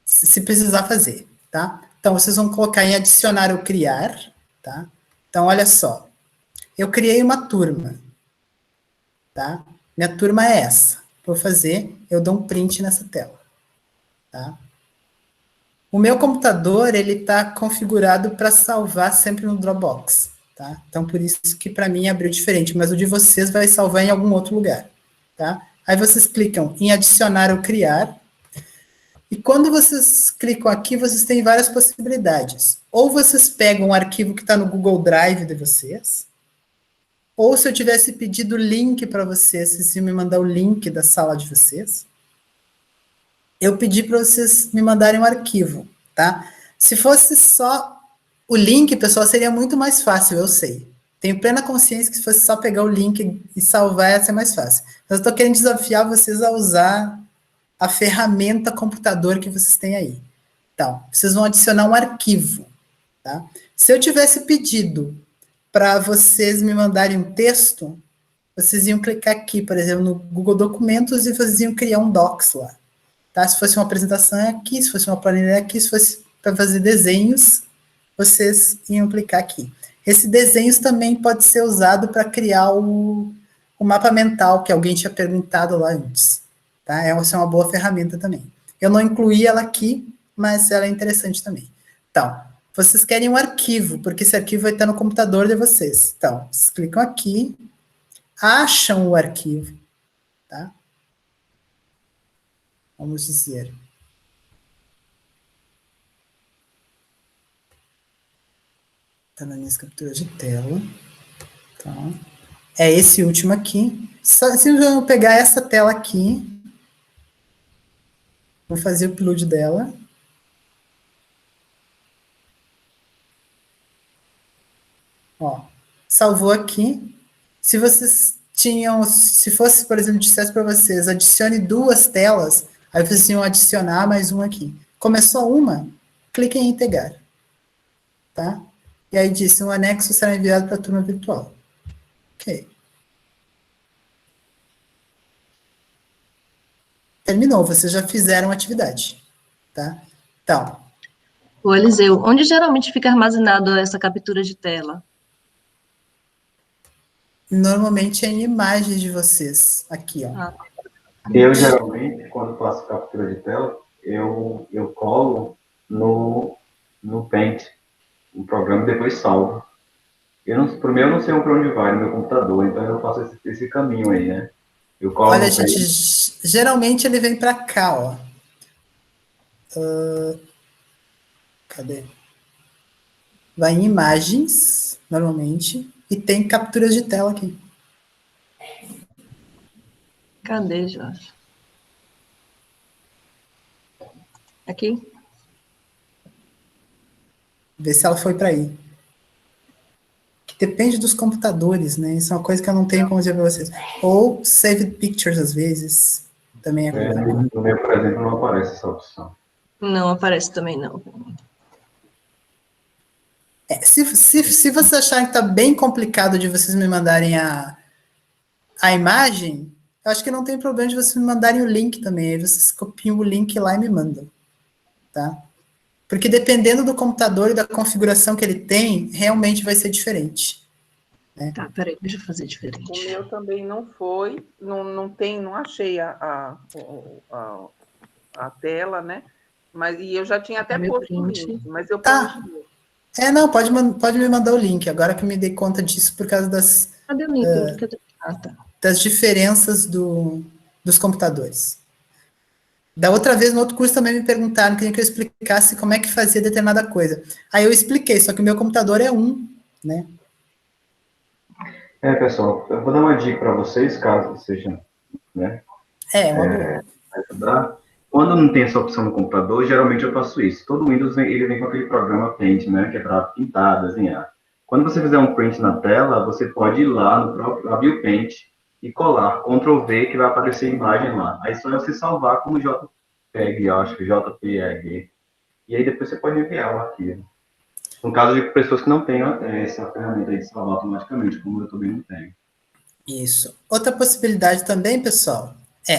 se precisar fazer, tá? Então, vocês vão colocar em adicionar ou criar, tá? Então, olha só. Eu criei uma turma, tá? Minha turma é essa. Vou fazer, eu dou um print nessa tela, tá? O meu computador, ele está configurado para salvar sempre no Dropbox, tá? Então, por isso que para mim abriu diferente, mas o de vocês vai salvar em algum outro lugar, tá? Aí vocês clicam em adicionar ou criar, e quando vocês clicam aqui, vocês têm várias possibilidades. Ou vocês pegam um arquivo que está no Google Drive de vocês, ou se eu tivesse pedido o link para vocês, vocês iam me mandar o link da sala de vocês, eu pedi para vocês me mandarem um arquivo, tá? Se fosse só o link, pessoal, seria muito mais fácil, eu sei. Tenho plena consciência que se fosse só pegar o link e salvar, ia ser mais fácil. Mas eu estou querendo desafiar vocês a usar a ferramenta computador que vocês têm aí. Então, vocês vão adicionar um arquivo, tá? Se eu tivesse pedido para vocês me mandarem um texto, vocês iam clicar aqui, por exemplo, no Google Documentos e vocês iam criar um Docs lá. Tá? Se fosse uma apresentação é aqui, se fosse uma planilha é aqui, se fosse para fazer desenhos, vocês iam clicar aqui. Esse desenhos também pode ser usado para criar o mapa mental, que alguém tinha perguntado lá antes. Tá? Essa é uma boa ferramenta também. Eu não incluí ela aqui, mas ela é interessante também. Então, vocês querem um arquivo, porque esse arquivo vai estar no computador de vocês. Então, vocês clicam aqui, acham o arquivo, tá? Vamos dizer. Está nas minhas capturas de tela. Então, é esse último aqui. Se eu pegar essa tela aqui, vou fazer o upload dela. Ó, salvou aqui. Se vocês tinham, se fosse, por exemplo, dissesse para vocês, adicione 2 telas, aí vocês iam adicionar mais uma aqui. Começou uma, clique em integrar. Tá? E aí disse, um anexo será enviado para a turma virtual. Ok. Terminou, vocês já fizeram a atividade. Tá? Então. Ô, Eliseu, onde geralmente fica armazenado essa captura de tela? Normalmente é em imagens de vocês. Aqui, ó. Ah. Eu, geralmente, quando faço captura de tela, eu colo no Paint, no programa, e depois salvo. Por mim, eu não sei para onde vai no meu computador, então eu faço esse caminho aí, né? Eu colo. Olha, gente, geralmente ele vem para cá, ó. Cadê? Vai em imagens, normalmente, e tem capturas de tela aqui. Cadê, Jorge? Aqui? Vê se ela foi para aí. Depende dos computadores, né? Isso é uma coisa que eu não tenho como dizer para vocês. Ou Saved Pictures, às vezes, também é. No meu, por exemplo, não aparece essa opção. Não aparece também, não. Se você achar que está bem complicado de vocês me mandarem a imagem, eu acho que não tem problema de vocês me mandarem o link também. Aí vocês copiam o link lá e me mandam. Tá? Porque dependendo do computador e da configuração que ele tem, realmente vai ser diferente. Né? Tá, peraí, deixa eu fazer diferente. O meu também não foi, não achei a tela, né? E eu já tinha até posto o link, mas eu não, pode me mandar o link, agora que eu me dei conta disso por causa das... Cadê o link? Tá. das diferenças dos computadores. Da outra vez, no outro curso, também me perguntaram, queriam que eu explicasse como é que fazia determinada coisa. Aí eu expliquei, só que o meu computador é um, né? Pessoal, eu vou dar uma dica para vocês, caso seja, né? Ajudar. Quando não tem essa opção no computador, geralmente eu faço isso. Todo Windows ele vem com aquele programa Paint, né? Que é para pintar, desenhar. Quando você fizer um print na tela, você pode ir lá no próprio, abrir o Paint e colar, Ctrl V, que vai aparecer a imagem lá. Aí só você salvar como JPEG, eu acho, JPEG. E aí depois você pode enviar o arquivo. No caso de pessoas que não tenham essa ferramenta aí de salvar automaticamente, como eu também não tenho. Isso. Outra possibilidade também, pessoal,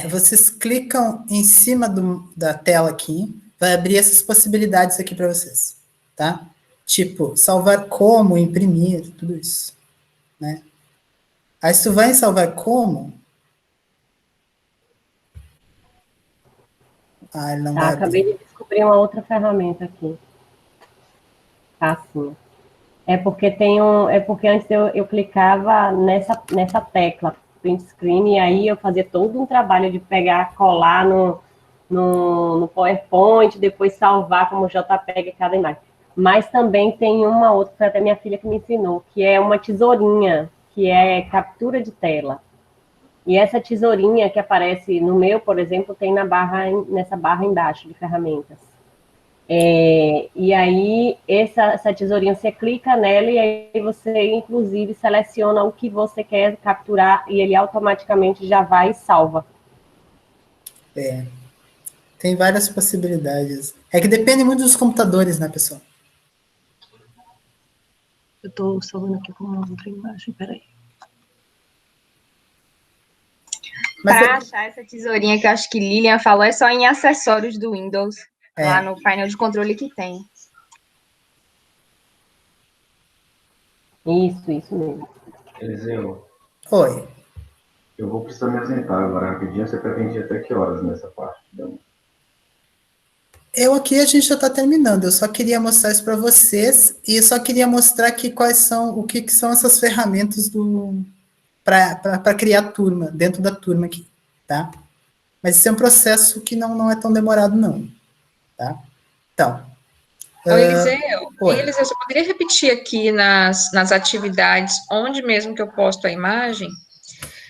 vocês clicam em cima da tela aqui, vai abrir essas possibilidades aqui para vocês, tá? Tipo, salvar como, imprimir, tudo isso, né? Aí, se tu vai em salvar como... ele não vai acabei abrir. de descobrir uma outra ferramenta aqui. Assim. É porque antes eu clicava nessa tecla, print screen, e aí eu fazia todo um trabalho de pegar, colar no PowerPoint, depois salvar como JPEG cada imagem. Mas também tem uma outra, foi até minha filha que me ensinou, que é uma tesourinha, que é captura de tela. E essa tesourinha que aparece no meu, por exemplo, tem nessa barra embaixo de ferramentas. E aí, essa tesourinha, você clica nela e aí você, inclusive, seleciona o que você quer capturar e ele automaticamente já vai e salva. Tem várias possibilidades. É que depende muito dos computadores, né, pessoal? Eu estou salvando aqui com uma outra imagem, peraí. Para achar essa tesourinha que eu acho que Lilian falou, é só em acessórios do Windows, lá no painel de controle que tem. Isso mesmo. Eliseu. Oi. Eu vou precisar me ausentar agora rapidinho. Você pretende até que horas nessa parte? Eu aqui, a gente já está terminando. Eu só queria mostrar isso para vocês e só queria mostrar aqui o que são essas ferramentas para criar turma, dentro da turma aqui, tá? Mas isso é um processo que não é tão demorado, não, tá? Então... Eliseu, você poderia repetir aqui nas atividades onde mesmo que eu posto a imagem?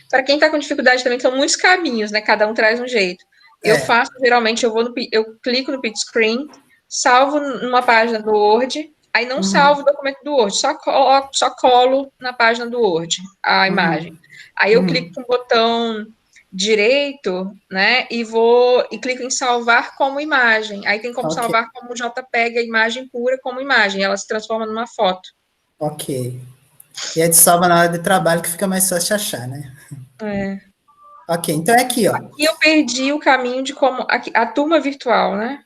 Para quem está com dificuldade também, são muitos caminhos, né? Cada um traz um jeito. Eu faço, geralmente, eu clico no Pitch Screen, salvo numa página do Word, aí não salvo o documento do Word, só colo na página do Word a imagem. Aí eu clico com o botão direito, né, e clico em salvar como imagem. Aí tem como salvar como JPEG a imagem pura como imagem, ela se transforma numa foto. Ok. E aí salva na hora de trabalho que fica mais fácil de achar, né? Ok, então é aqui, ó. Aqui eu perdi o caminho de como... a turma virtual, né?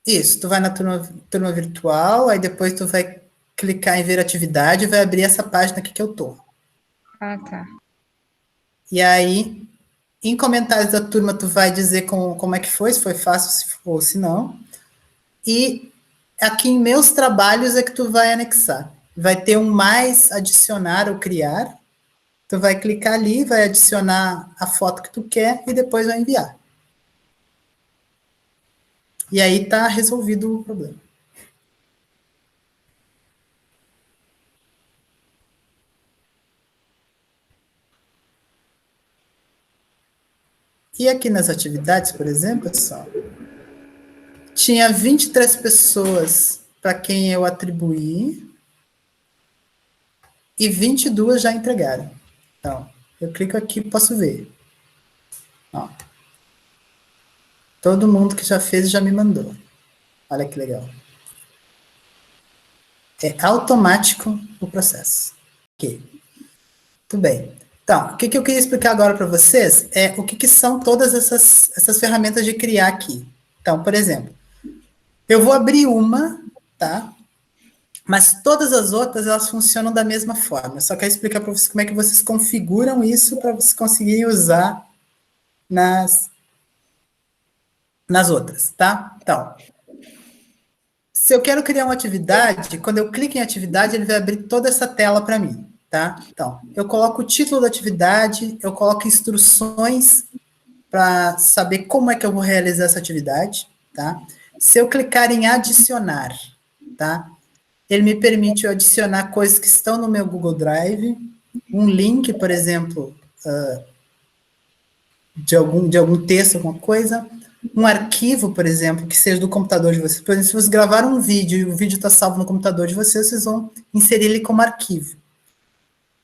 Isso, tu vai na turma virtual, aí depois tu vai clicar em ver atividade e vai abrir essa página aqui que eu tô. Ah, tá. E aí, em comentários da turma, tu vai dizer como é que foi, se foi fácil ou se não. E aqui em meus trabalhos é que tu vai anexar. Vai ter um mais, adicionar ou criar. Tu vai clicar ali, vai adicionar a foto que tu quer e depois vai enviar. E aí tá resolvido o problema. E aqui nas atividades, por exemplo, pessoal, tinha 23 pessoas para quem eu atribuí e 22 já entregaram. Então, eu clico aqui e posso ver. Ó. Todo mundo que já fez já me mandou. Olha que legal. É automático o processo. Ok. Tudo bem. Então, o que eu queria explicar agora para vocês é o que são todas essas ferramentas de criar aqui. Então, por exemplo, eu vou abrir uma, tá? Mas todas as outras, elas funcionam da mesma forma. Eu só quero explicar para vocês como é que vocês configuram isso para vocês conseguirem usar nas outras, tá? Então, se eu quero criar uma atividade, quando eu clico em atividade, ele vai abrir toda essa tela para mim, tá? Então, eu coloco o título da atividade, eu coloco instruções para saber como é que eu vou realizar essa atividade, tá? Se eu clicar em adicionar, tá? Ele me permite eu adicionar coisas que estão no meu Google Drive, um link, por exemplo, de algum texto, alguma coisa, um arquivo, por exemplo, que seja do computador de vocês. Por exemplo, se vocês gravaram um vídeo e o vídeo está salvo no computador de vocês, vocês vão inserir ele como arquivo.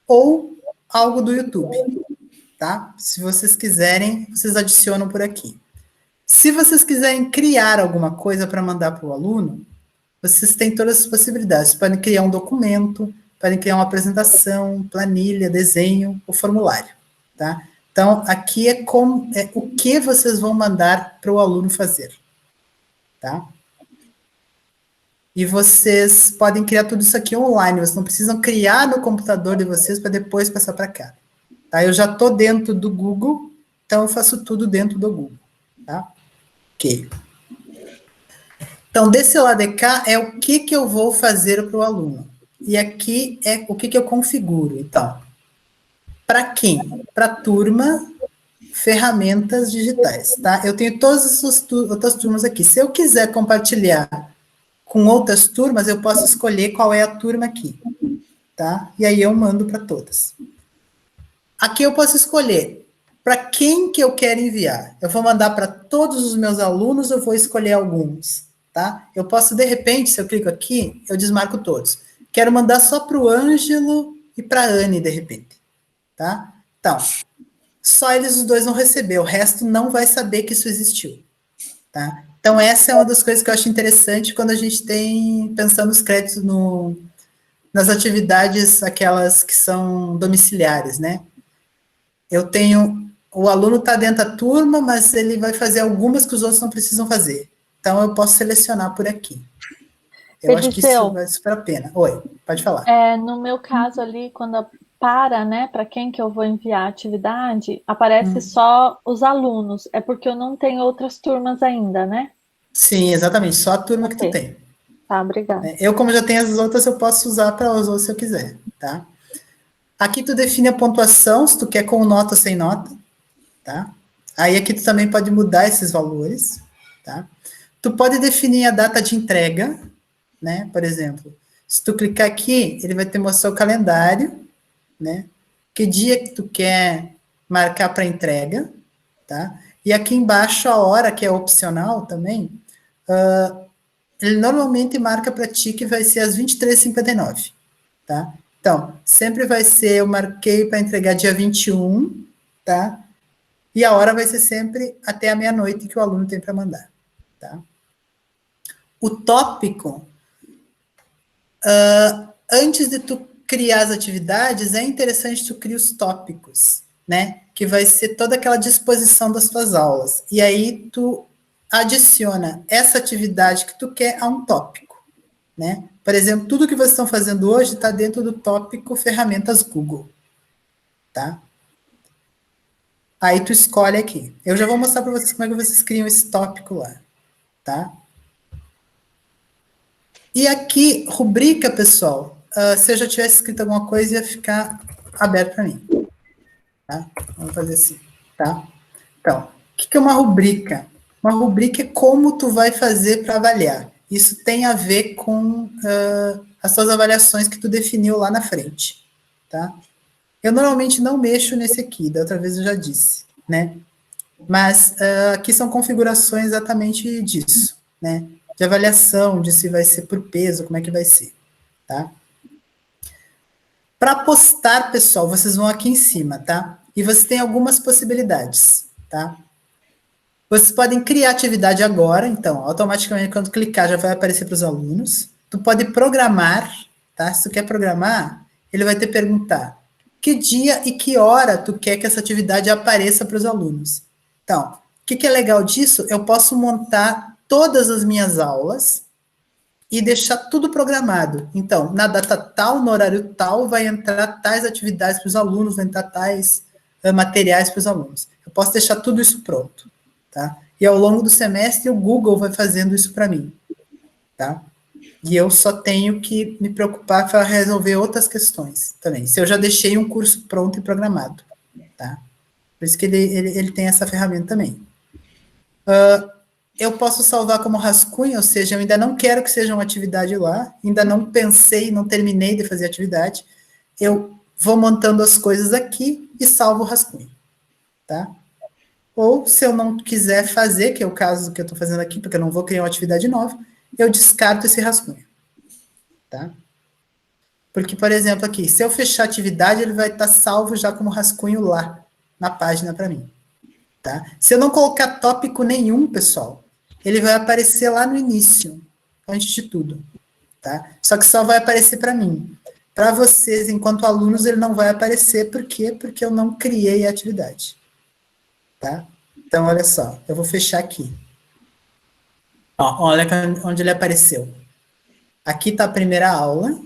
Ou algo do YouTube, tá? Se vocês quiserem, vocês adicionam por aqui. Se vocês quiserem criar alguma coisa para mandar para o aluno, vocês têm todas as possibilidades. Vocês podem criar um documento, podem criar uma apresentação, planilha, desenho, ou formulário, tá? Então, aqui é o que vocês vão mandar para o aluno fazer, tá? E vocês podem criar tudo isso aqui online, vocês não precisam criar no computador de vocês para depois passar para cá. Tá? Eu já estou dentro do Google, então eu faço tudo dentro do Google, tá? Ok. Então, desse lado de cá é o que eu vou fazer para o aluno. E aqui é o que eu configuro. Então, para quem? Para a turma, ferramentas digitais, tá? Eu tenho todas as outras turmas aqui. Se eu quiser compartilhar com outras turmas, eu posso escolher qual é a turma aqui, tá? E aí eu mando para todas. Aqui eu posso escolher para quem que eu quero enviar. Eu vou mandar para todos os meus alunos, eu vou escolher alguns, tá? Eu posso, de repente, se eu clico aqui, eu desmarco todos. Quero mandar só para o Ângelo e para a Anne, de repente, tá? Então, só eles os dois vão receber, o resto não vai saber que isso existiu, tá? Então, essa é uma das coisas que eu acho interessante quando a gente tem, pensando os créditos nas atividades, aquelas que são domiciliares, né? Eu tenho, o aluno está dentro da turma, mas ele vai fazer algumas que os outros não precisam fazer. Então, eu posso selecionar por aqui. Eu acho que isso vale super a pena. Oi, pode falar. No meu caso ali, quando né, para quem que eu vou enviar a atividade, aparece só os alunos. É porque eu não tenho outras turmas ainda, né? Sim, exatamente. Só a turma que tu tem. Tá, obrigada. Eu, como já tenho as outras, eu posso usar para os outros se eu quiser, tá? Aqui tu define a pontuação, se tu quer com nota ou sem nota, tá? Aí aqui tu também pode mudar esses valores, tá? Tu pode definir a data de entrega, né? Por exemplo, se tu clicar aqui, ele vai te mostrar o calendário, né? Que dia que tu quer marcar para entrega, tá? E aqui embaixo a hora, que é opcional também, ele normalmente marca para ti que vai ser às 23h59, tá? Então, sempre vai ser, eu marquei para entregar dia 21, tá? E a hora vai ser sempre até a meia-noite que o aluno tem para mandar, tá? O tópico, antes de tu criar as atividades, é interessante tu criar os tópicos, né? Que vai ser toda aquela disposição das tuas aulas. E aí tu adiciona essa atividade que tu quer a um tópico, né? Por exemplo, tudo que vocês estão fazendo hoje está dentro do tópico ferramentas Google, tá? Aí tu escolhe aqui. Eu já vou mostrar para vocês como é que vocês criam esse tópico lá, tá? E aqui, rubrica, pessoal, se eu já tivesse escrito alguma coisa, ia ficar aberto para mim, tá? Vamos fazer assim, tá? Então, o que é uma rubrica? Uma rubrica é como tu vai fazer para avaliar. Isso tem a ver com as tuas avaliações que tu definiu lá na frente, tá? Eu normalmente não mexo nesse aqui, da outra vez eu já disse, né? Mas aqui são configurações exatamente disso, né? De avaliação, de se vai ser por peso, como é que vai ser, tá? Para postar, pessoal, vocês vão aqui em cima, tá? E você tem algumas possibilidades, tá? Vocês podem criar atividade agora, então, automaticamente, quando clicar, já vai aparecer para os alunos. Tu pode programar, tá? Se tu quer programar, ele vai te perguntar que dia e que hora tu quer que essa atividade apareça para os alunos. Então, o que é legal disso? Eu posso montar todas as minhas aulas e deixar tudo programado. Então, na data tal, no horário tal, vai entrar tais atividades para os alunos, vai entrar tais materiais para os alunos. Eu posso deixar tudo isso pronto, tá? E ao longo do semestre, o Google vai fazendo isso para mim, tá? E eu só tenho que me preocupar para resolver outras questões também. Se eu já deixei um curso pronto e programado, tá? Por isso que ele tem essa ferramenta também. Eu posso salvar como rascunho, ou seja, eu ainda não quero que seja uma atividade lá, ainda não pensei, não terminei de fazer atividade, eu vou montando as coisas aqui e salvo o rascunho, tá? Ou, se eu não quiser fazer, que é o caso que eu estou fazendo aqui, porque eu não vou criar uma atividade nova, eu descarto esse rascunho, tá? Porque, por exemplo, aqui, se eu fechar a atividade, ele vai estar salvo já como rascunho lá, na página para mim, tá? Se eu não colocar tópico nenhum, pessoal, ele vai aparecer lá no início, antes de tudo, tá? Só que só vai aparecer para mim. Para vocês, enquanto alunos, ele não vai aparecer, por quê? Porque eu não criei a atividade, tá? Então, olha só, eu vou fechar aqui. Ó, olha onde ele apareceu. Aqui está a primeira aula,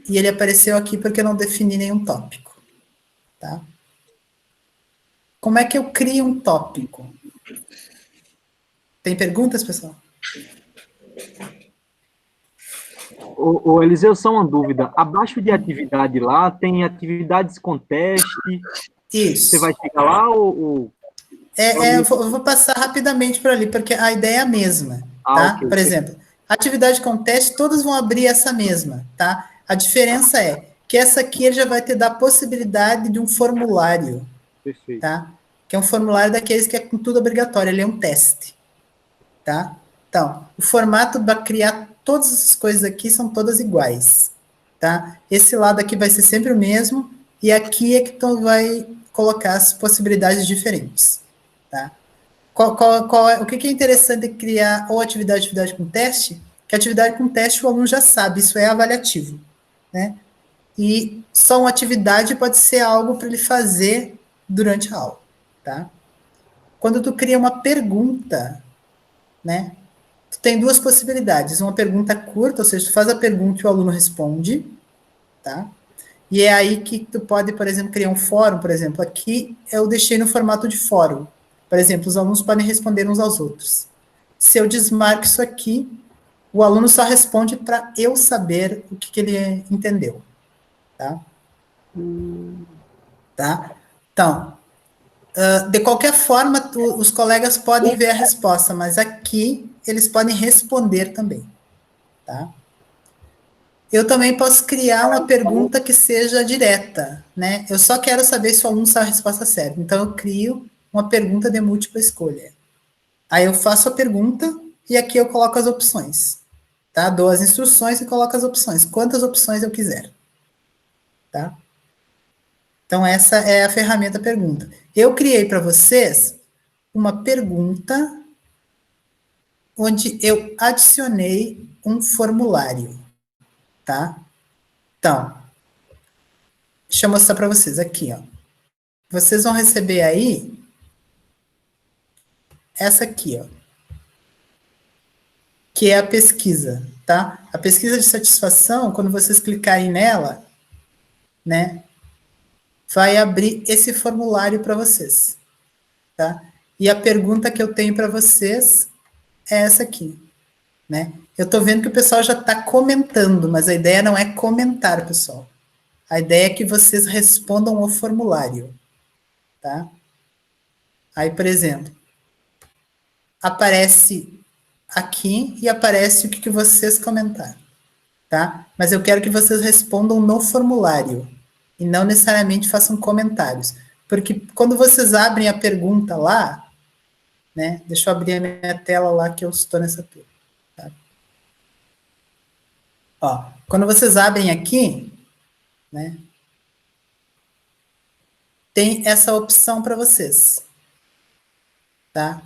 e ele apareceu aqui porque eu não defini nenhum tópico, tá? Como é que eu crio um tópico? Tem perguntas, pessoal? Ô, Eliseu, só uma dúvida. Abaixo de atividade lá, tem atividades com teste. Isso. Você vai chegar lá ou... Eu vou passar rapidamente por ali, porque a ideia é a mesma, tá? Okay, por exemplo, atividade com teste, todas vão abrir essa mesma, tá? A diferença é que essa aqui ele já vai te dar a possibilidade de um formulário, perfeito, tá? Que é um formulário daqueles que é com tudo obrigatório, ele é um teste, tá? Então, o formato para criar todas essas coisas aqui são todas iguais, tá? Esse lado aqui vai ser sempre o mesmo, e aqui é que tu vai colocar as possibilidades diferentes, tá? O que é interessante criar ou atividade com teste? Que atividade com teste o aluno já sabe, isso é avaliativo, né? E só uma atividade pode ser algo para ele fazer durante a aula, tá? Quando tu cria uma pergunta, né? Tu tem duas possibilidades, uma pergunta curta, ou seja, tu faz a pergunta e o aluno responde, tá? E é aí que tu pode, por exemplo, criar um fórum, por exemplo, aqui eu deixei no formato de fórum. Por exemplo, os alunos podem responder uns aos outros. Se eu desmarco isso aqui, o aluno só responde para eu saber o que ele entendeu, tá? Tá? Então, de qualquer forma, os colegas podem ver a resposta, mas aqui eles podem responder também, tá? Eu também posso criar uma pergunta que seja direta, né? Eu só quero saber se o aluno sabe a resposta certa. Então, eu crio uma pergunta de múltipla escolha. Aí eu faço a pergunta e aqui eu coloco as opções, tá? Dou as instruções e coloco as opções, quantas opções eu quiser, tá? Então, essa é a ferramenta pergunta. Eu criei para vocês uma pergunta onde eu adicionei um formulário, tá? Então, deixa eu mostrar para vocês aqui, ó. Vocês vão receber aí essa aqui, ó, que é a pesquisa, tá? A pesquisa de satisfação, quando vocês clicarem nela, né, vai abrir esse formulário para vocês, tá? E a pergunta que eu tenho para vocês é essa aqui, né? Eu estou vendo que o pessoal já está comentando, mas a ideia não é comentar, pessoal. A ideia é que vocês respondam o formulário, tá? Aí, por exemplo, aparece aqui e aparece o que vocês comentaram, tá? Mas eu quero que vocês respondam no formulário e não necessariamente façam comentários, porque quando vocês abrem a pergunta lá, né? Deixa eu abrir a minha tela lá que eu estou nessa turma, tá? Ó, quando vocês abrem aqui, né? Tem essa opção para vocês, tá?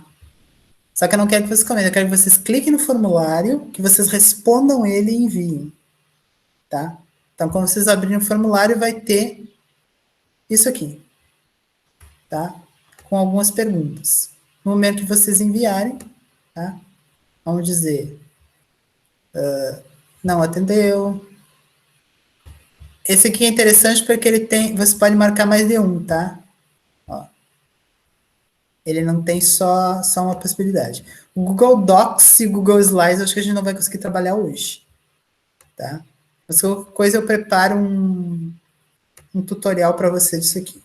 Só que eu não quero que vocês comentem, eu quero que vocês cliquem no formulário, que vocês respondam ele e enviem, tá? Então, quando vocês abrirem o formulário, vai ter isso aqui, tá? Com algumas perguntas. No momento que vocês enviarem, tá? Vamos dizer, não atendeu. Esse aqui é interessante porque ele tem, você pode marcar mais de um, tá? Ó. Ele não tem só uma possibilidade. O Google Docs e o Google Slides, acho que a gente não vai conseguir trabalhar hoje, tá? Mas qualquer coisa eu preparo um tutorial para você disso aqui,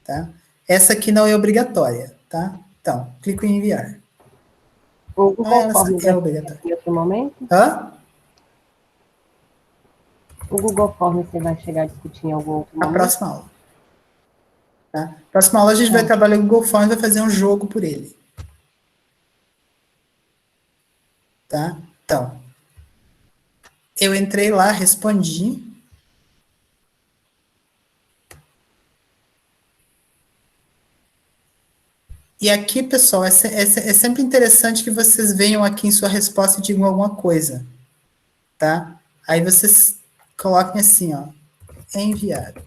tá? Essa aqui não é obrigatória, tá? Então, clico em enviar. O Google Forms é obrigatório. Em outro momento? Hã? O Google Forms você vai chegar a discutir em algum outro momento? A próxima aula. Tá? Próxima aula a gente vai trabalhar o Google Forms e vai fazer um jogo por ele. Tá? Então, eu entrei lá, respondi. E aqui, pessoal, é sempre interessante que vocês venham aqui em sua resposta e digam alguma coisa, tá? Aí vocês coloquem assim, ó, enviado,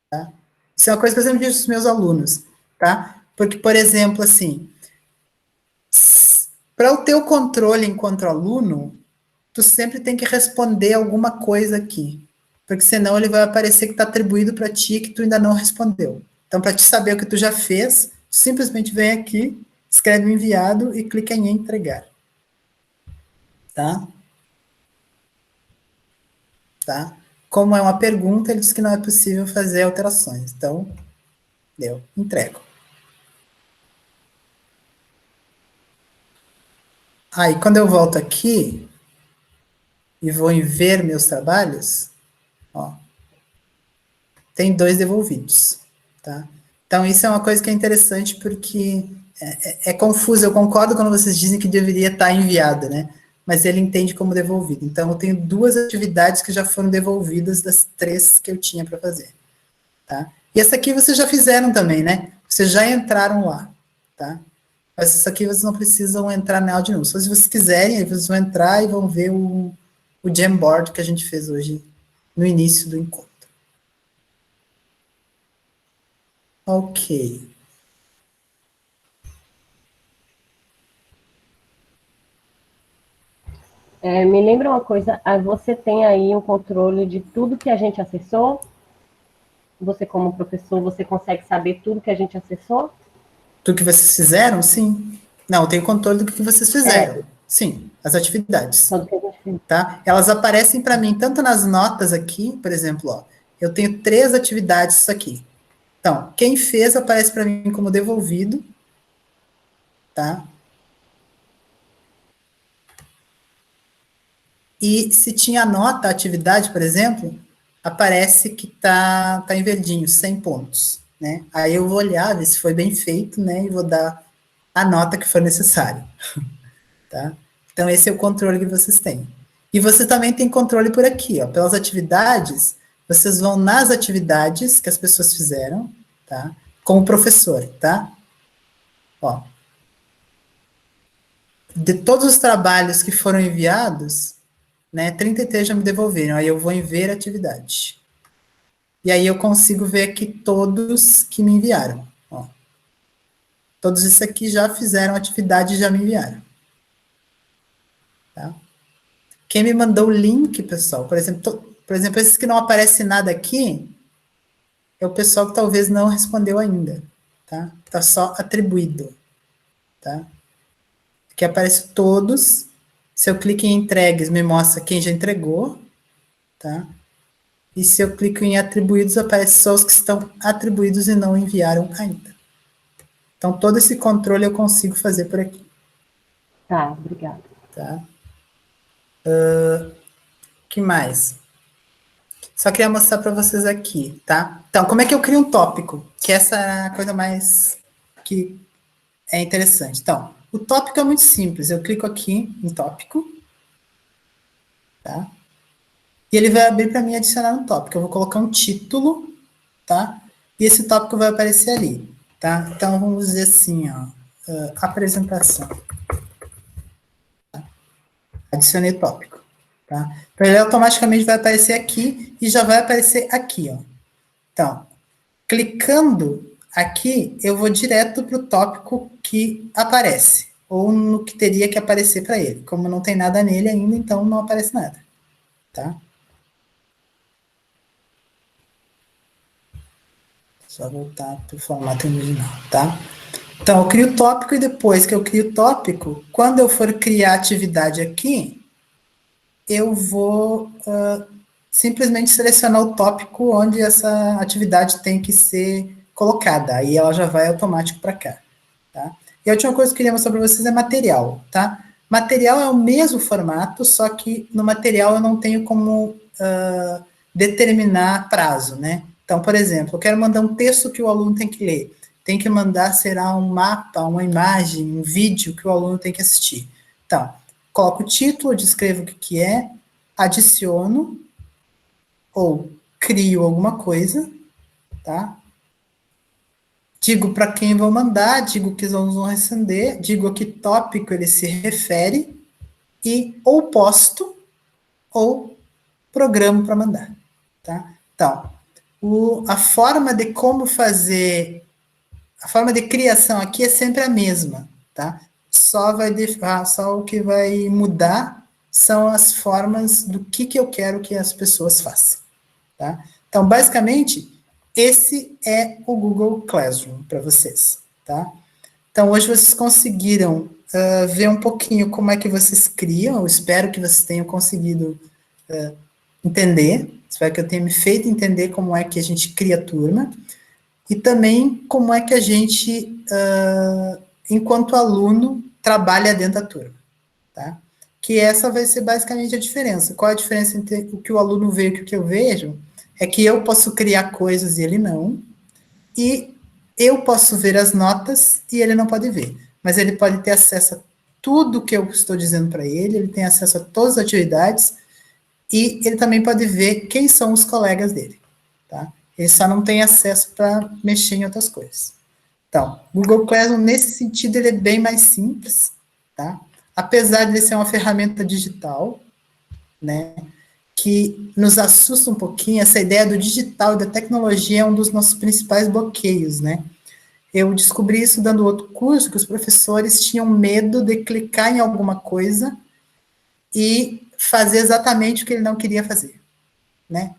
tá? Isso é uma coisa que eu sempre digo para os meus alunos, tá? Porque, por exemplo, assim, para o teu controle enquanto aluno, tu sempre tem que responder alguma coisa aqui, porque senão ele vai aparecer que está atribuído para ti que tu ainda não respondeu. Então, para te saber o que tu já fez, simplesmente vem aqui, escreve o enviado e clica em entregar. Tá? Tá? Como é uma pergunta, ele diz que não é possível fazer alterações. Então, deu, entrego. Aí, quando eu volto aqui e vou em ver meus trabalhos, ó, tem 2 devolvidos, tá? Então, isso é uma coisa que é interessante porque é confuso. Eu concordo quando vocês dizem que deveria estar enviado, né? Mas ele entende como devolvido. Então, eu tenho 2 atividades que já foram devolvidas das 3 que eu tinha para fazer, tá? E essa aqui vocês já fizeram também, né? Vocês já entraram lá, tá? Mas isso aqui vocês não precisam entrar na aula de novo. Só se vocês quiserem, aí vocês vão entrar e vão ver o Jamboard que a gente fez hoje no início do encontro. Ok. Me lembra uma coisa, você tem aí um controle de tudo que a gente acessou? Você, como professor, você consegue saber tudo que a gente acessou? Tudo que vocês fizeram? Sim. Não, eu tenho controle do que vocês fizeram. Sim, as atividades. Tudo que a gente fez. Tá? Elas aparecem para mim tanto nas notas aqui, por exemplo, ó, eu tenho 3 atividades isso aqui. Então, quem fez aparece para mim como devolvido, tá? E se tinha nota, atividade, por exemplo, aparece que tá em verdinho, 100 pontos, né? Aí eu vou olhar, ver se foi bem feito, né? E vou dar a nota que for necessário, tá? Então, esse é o controle que vocês têm. E você também tem controle por aqui, ó, pelas atividades, vocês vão nas atividades que as pessoas fizeram, tá? Como professor, tá? Ó. De todos os trabalhos que foram enviados, né, 33 já me devolveram, aí eu vou em ver atividade. E aí eu consigo ver aqui todos que me enviaram, ó. Todos isso aqui já fizeram atividade e já me enviaram. Tá? Quem me mandou o link, pessoal, por exemplo, esses que não aparece nada aqui, é o pessoal que talvez não respondeu ainda, tá? Tá só atribuído, tá? Aqui aparece todos. Se eu clico em entregues, me mostra quem já entregou, tá? E se eu clico em atribuídos, aparece só os que estão atribuídos e não enviaram ainda. Então, todo esse controle eu consigo fazer por aqui. Tá, obrigada. Tá? Que mais? Só queria mostrar para vocês aqui, tá? Então, como é que eu crio um tópico? Que essa é a coisa mais que é interessante. Então, o tópico é muito simples. Eu clico aqui em tópico, tá? E ele vai abrir para mim adicionar um tópico. Eu vou colocar um título, tá? E esse tópico vai aparecer ali, tá? Então, vamos dizer assim, ó, apresentação. Tá? Adicionei o tópico. Tá? Então, ele automaticamente vai aparecer aqui e já vai aparecer aqui, ó. Então, clicando aqui, eu vou direto para o tópico que aparece, ou no que teria que aparecer para ele. Como não tem nada nele ainda, então não aparece nada, tá? Só voltar para o formato original, tá? Então, eu crio o tópico e depois que eu crio o tópico, quando eu for criar atividade aqui, eu vou simplesmente selecionar o tópico onde essa atividade tem que ser colocada, aí ela já vai automático para cá, tá? E a última coisa que eu queria mostrar para vocês é material, tá? Material é o mesmo formato, só que no material eu não tenho como determinar prazo, né? Então, por exemplo, eu quero mandar um texto que o aluno tem que ler, tem que mandar, será um mapa, uma imagem, um vídeo que o aluno tem que assistir. Então, coloco o título, descrevo o que é, adiciono, ou crio alguma coisa, tá? Digo para quem vou mandar, digo que os alunos vão responder, digo a que tópico ele se refere, e ou posto, ou programo para mandar, tá? Então, a forma de como fazer, a forma de criação aqui é sempre a mesma, tá? Só o que vai mudar são as formas do que eu quero que as pessoas façam, tá? Então, basicamente, esse é o Google Classroom para vocês, tá? Então, hoje vocês conseguiram ver um pouquinho como é que vocês criam, eu espero que vocês tenham conseguido entender, espero que eu tenha me feito entender como é que a gente cria a turma, e também como é que a gente, enquanto aluno, trabalha dentro da turma, tá? Que essa vai ser basicamente a diferença. Qual a diferença entre o que o aluno vê e o que eu vejo? É que eu posso criar coisas e ele não, e eu posso ver as notas e ele não pode ver, mas ele pode ter acesso a tudo que eu estou dizendo para ele, ele tem acesso a todas as atividades, e ele também pode ver quem são os colegas dele, tá? Ele só não tem acesso para mexer em outras coisas. Então, Google Classroom, nesse sentido, ele é bem mais simples, tá? Apesar de ele ser uma ferramenta digital, né, que nos assusta um pouquinho, essa ideia do digital e da tecnologia é um dos nossos principais bloqueios, né? Eu descobri isso dando outro curso, que os professores tinham medo de clicar em alguma coisa e fazer exatamente o que ele não queria fazer, né?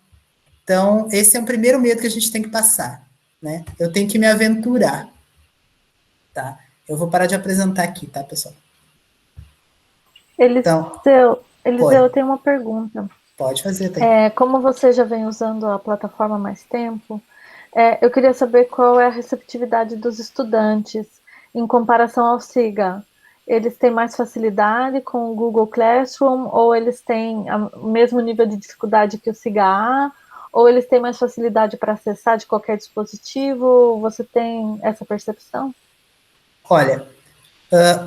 Então, esse é o primeiro medo que a gente tem que passar, né? Eu tenho que me aventurar, tá? Eu vou parar de apresentar aqui, tá, pessoal? Eliseu, eu tenho uma pergunta. Pode fazer, tá? Como você já vem usando a plataforma há mais tempo, eu queria saber qual é a receptividade dos estudantes em comparação ao SIGA. Eles têm mais facilidade com o Google Classroom, ou eles têm o mesmo nível de dificuldade que o SIGA, ou eles têm mais facilidade para acessar de qualquer dispositivo? Você tem essa percepção? Olha,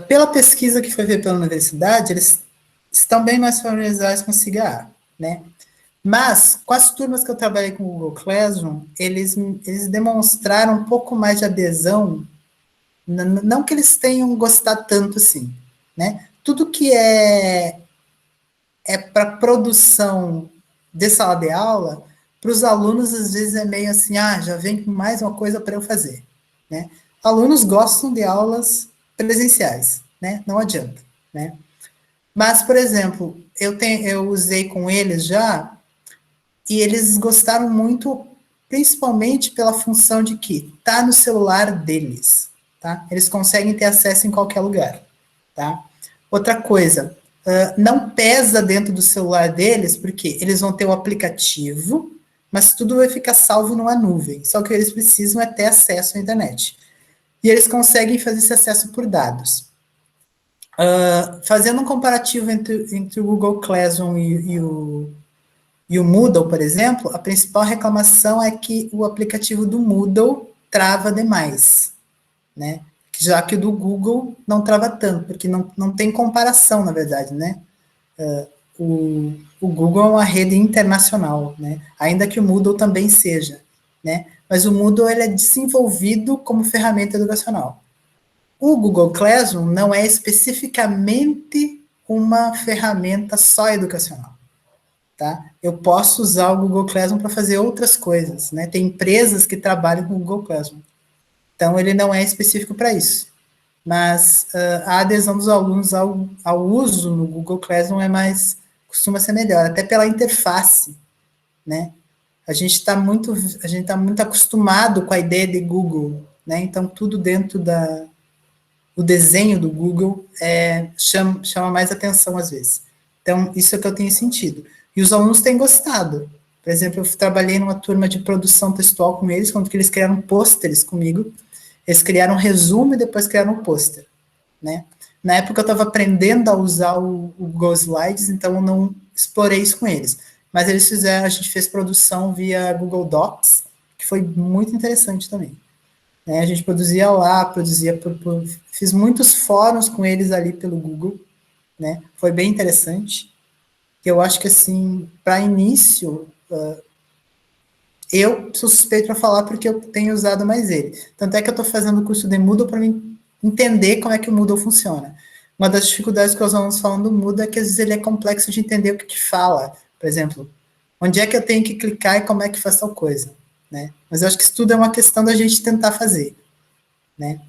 pela pesquisa que foi feita pela universidade, eles estão bem mais familiarizados com o SIGA, né? Mas, com as turmas que eu trabalhei com o Google Classroom, eles demonstraram um pouco mais de adesão, não que eles tenham gostado tanto assim, né? Tudo que é para produção de sala de aula, para os alunos, às vezes, é meio assim, já vem com mais uma coisa para eu fazer, né? Alunos gostam de aulas presenciais, né? Não adianta, né? Mas, por exemplo, eu usei com eles já, e eles gostaram muito, principalmente pela função de que está no celular deles, tá? Eles conseguem ter acesso em qualquer lugar, tá? Outra coisa, não pesa dentro do celular deles, porque eles vão ter o aplicativo, mas tudo vai ficar salvo numa nuvem, só que eles precisam é ter acesso à internet. E eles conseguem fazer esse acesso por dados. Fazendo um comparativo entre o Google Classroom e o Moodle, por exemplo, a principal reclamação é que o aplicativo do Moodle trava demais, né? Já que o do Google não trava tanto, porque não tem comparação, na verdade, né? O Google é uma rede internacional, né? Ainda que o Moodle também seja, né? Mas o Moodle ele é desenvolvido como ferramenta educacional. O Google Classroom não é especificamente uma ferramenta só educacional, tá? Eu posso usar o Google Classroom para fazer outras coisas, né? Tem empresas que trabalham com o Google Classroom. Então, ele não é específico para isso. Mas a adesão dos alunos ao uso no Google Classroom costuma ser melhor, até pela interface, né? A gente está muito acostumado com a ideia de Google, né? Então, tudo dentro o desenho do Google chama mais atenção às vezes, Então, isso é o que eu tenho sentido. E os alunos têm gostado. Por exemplo, eu trabalhei numa turma de produção textual com eles, quando eles criaram pôsteres comigo. Eles criaram um resumo e depois criaram um pôster, né? Na época eu estava aprendendo a usar o Google Slides, então eu não explorei isso com eles. Mas eles fizeram, a gente fez produção via Google Docs, que foi muito interessante também. Né? A gente produzia lá, fiz muitos fóruns com eles ali pelo Google, né? Foi bem interessante. Eu acho que, assim, para início, eu sou suspeito para falar porque eu tenho usado mais ele. Tanto é que eu estou fazendo o curso de Moodle para mim entender como é que o Moodle funciona. Uma das dificuldades que os alunos falam do Moodle é que, às vezes, ele é complexo de entender o que fala. Por exemplo, onde é que eu tenho que clicar e como é que faz tal coisa, né? Mas eu acho que isso tudo é uma questão da gente tentar fazer, né?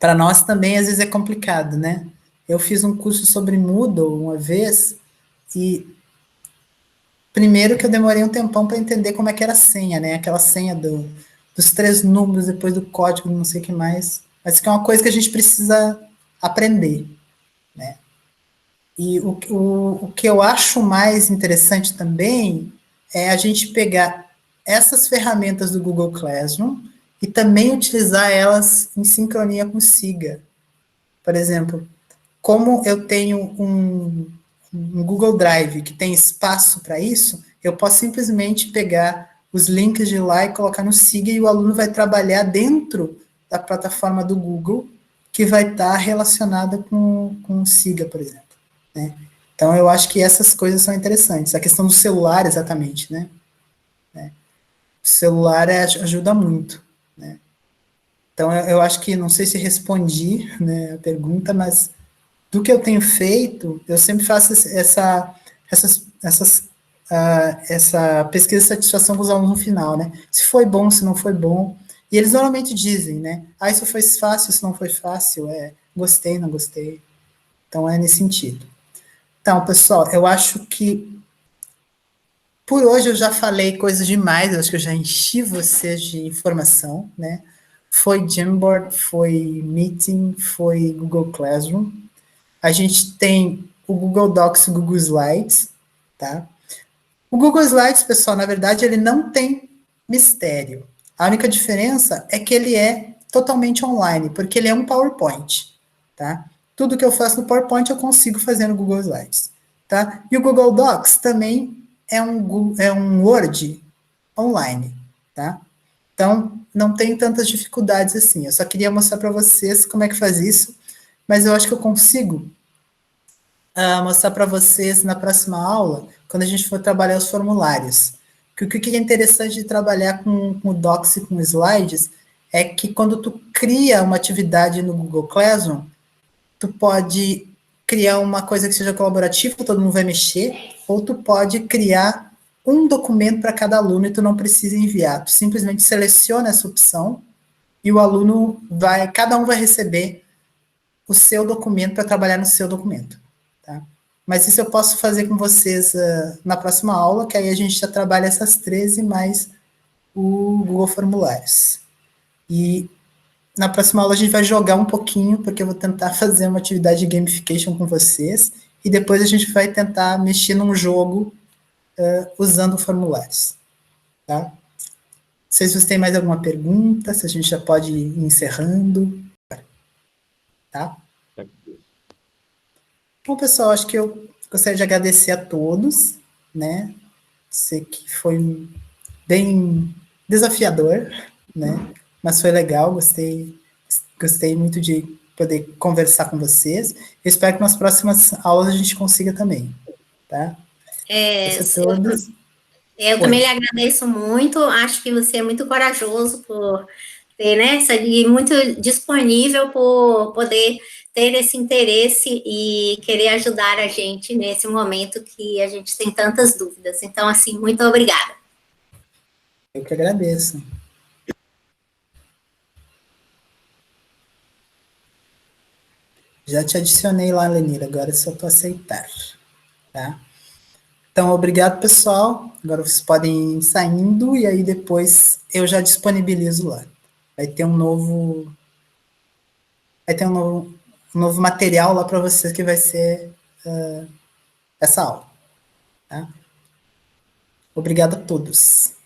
Para nós também, às vezes, é complicado, né? Eu fiz um curso sobre Moodle uma vez e primeiro que eu demorei um tempão para entender como é que era a senha, né? Aquela senha dos 3 números, depois do código, não sei o que mais. Mas que é uma coisa que a gente precisa aprender, né? E o que eu acho mais interessante também é a gente pegar essas ferramentas do Google Classroom e também utilizar elas em sincronia com o Siga. Por exemplo, como eu tenho um Google Drive que tem espaço para isso, eu posso simplesmente pegar os links de lá e colocar no Siga e o aluno vai trabalhar dentro da plataforma do Google que vai estar relacionada com o Siga, por exemplo. Né? Então, eu acho que essas coisas são interessantes. A questão do celular, exatamente, né? O celular ajuda muito, né? Então, eu acho que, não sei se respondi, né, a pergunta, mas do que eu tenho feito, eu sempre faço essa pesquisa de satisfação com os alunos no final, né? Se foi bom, se não foi bom. E eles normalmente dizem, né? Ah, isso foi fácil, isso não foi fácil, gostei, não gostei. Então, é nesse sentido. Então, pessoal, eu acho que por hoje eu já falei coisas demais, eu acho que eu já enchi vocês de informação, né? Foi Jamboard, foi Meeting, foi Google Classroom. A gente tem o Google Docs e o Google Slides, tá? O Google Slides, pessoal, na verdade, ele não tem mistério. A única diferença é que ele é totalmente online, porque ele é um PowerPoint, tá? Tudo que eu faço no PowerPoint eu consigo fazer no Google Slides, tá? E o Google Docs também é um Word online, tá? Então, não tem tantas dificuldades assim. Eu só queria mostrar para vocês como é que faz isso, mas eu acho que eu consigo mostrar para vocês na próxima aula, quando a gente for trabalhar os formulários. Que o que é interessante de trabalhar com o Docs e com slides é que quando tu cria uma atividade no Google Classroom, tu pode criar uma coisa que seja colaborativa, todo mundo vai mexer, ou tu pode criar um documento para cada aluno e tu não precisa enviar. Tu simplesmente seleciona essa opção e o aluno cada um vai receber o seu documento para trabalhar no seu documento. Tá? Mas isso eu posso fazer com vocês na próxima aula, que aí a gente já trabalha essas 13 mais o Google Formulários. E na próxima aula a gente vai jogar um pouquinho, porque eu vou tentar fazer uma atividade de gamification com vocês, e depois a gente vai tentar mexer num jogo usando formulários. Tá? Não sei se vocês têm mais alguma pergunta, se a gente já pode ir encerrando. Tá? Bom, pessoal, acho que eu gostaria de agradecer a todos, né? Sei que foi bem desafiador, né? Mas foi legal, gostei muito de poder conversar com vocês. Eu espero que nas próximas aulas a gente consiga também, tá? Eu também lhe agradeço muito, acho que você é muito corajoso por ter, né, e muito disponível por poder ter esse interesse e querer ajudar a gente nesse momento que a gente tem tantas dúvidas. Então, assim, muito obrigada. Eu que agradeço. Já te adicionei lá, Lenira, agora é só tu aceitar, tá? Então, obrigado, pessoal. Agora vocês podem ir saindo e aí depois eu já disponibilizo lá. Vai ter um novo material lá para vocês que vai ser essa aula. Tá? Obrigado a todos.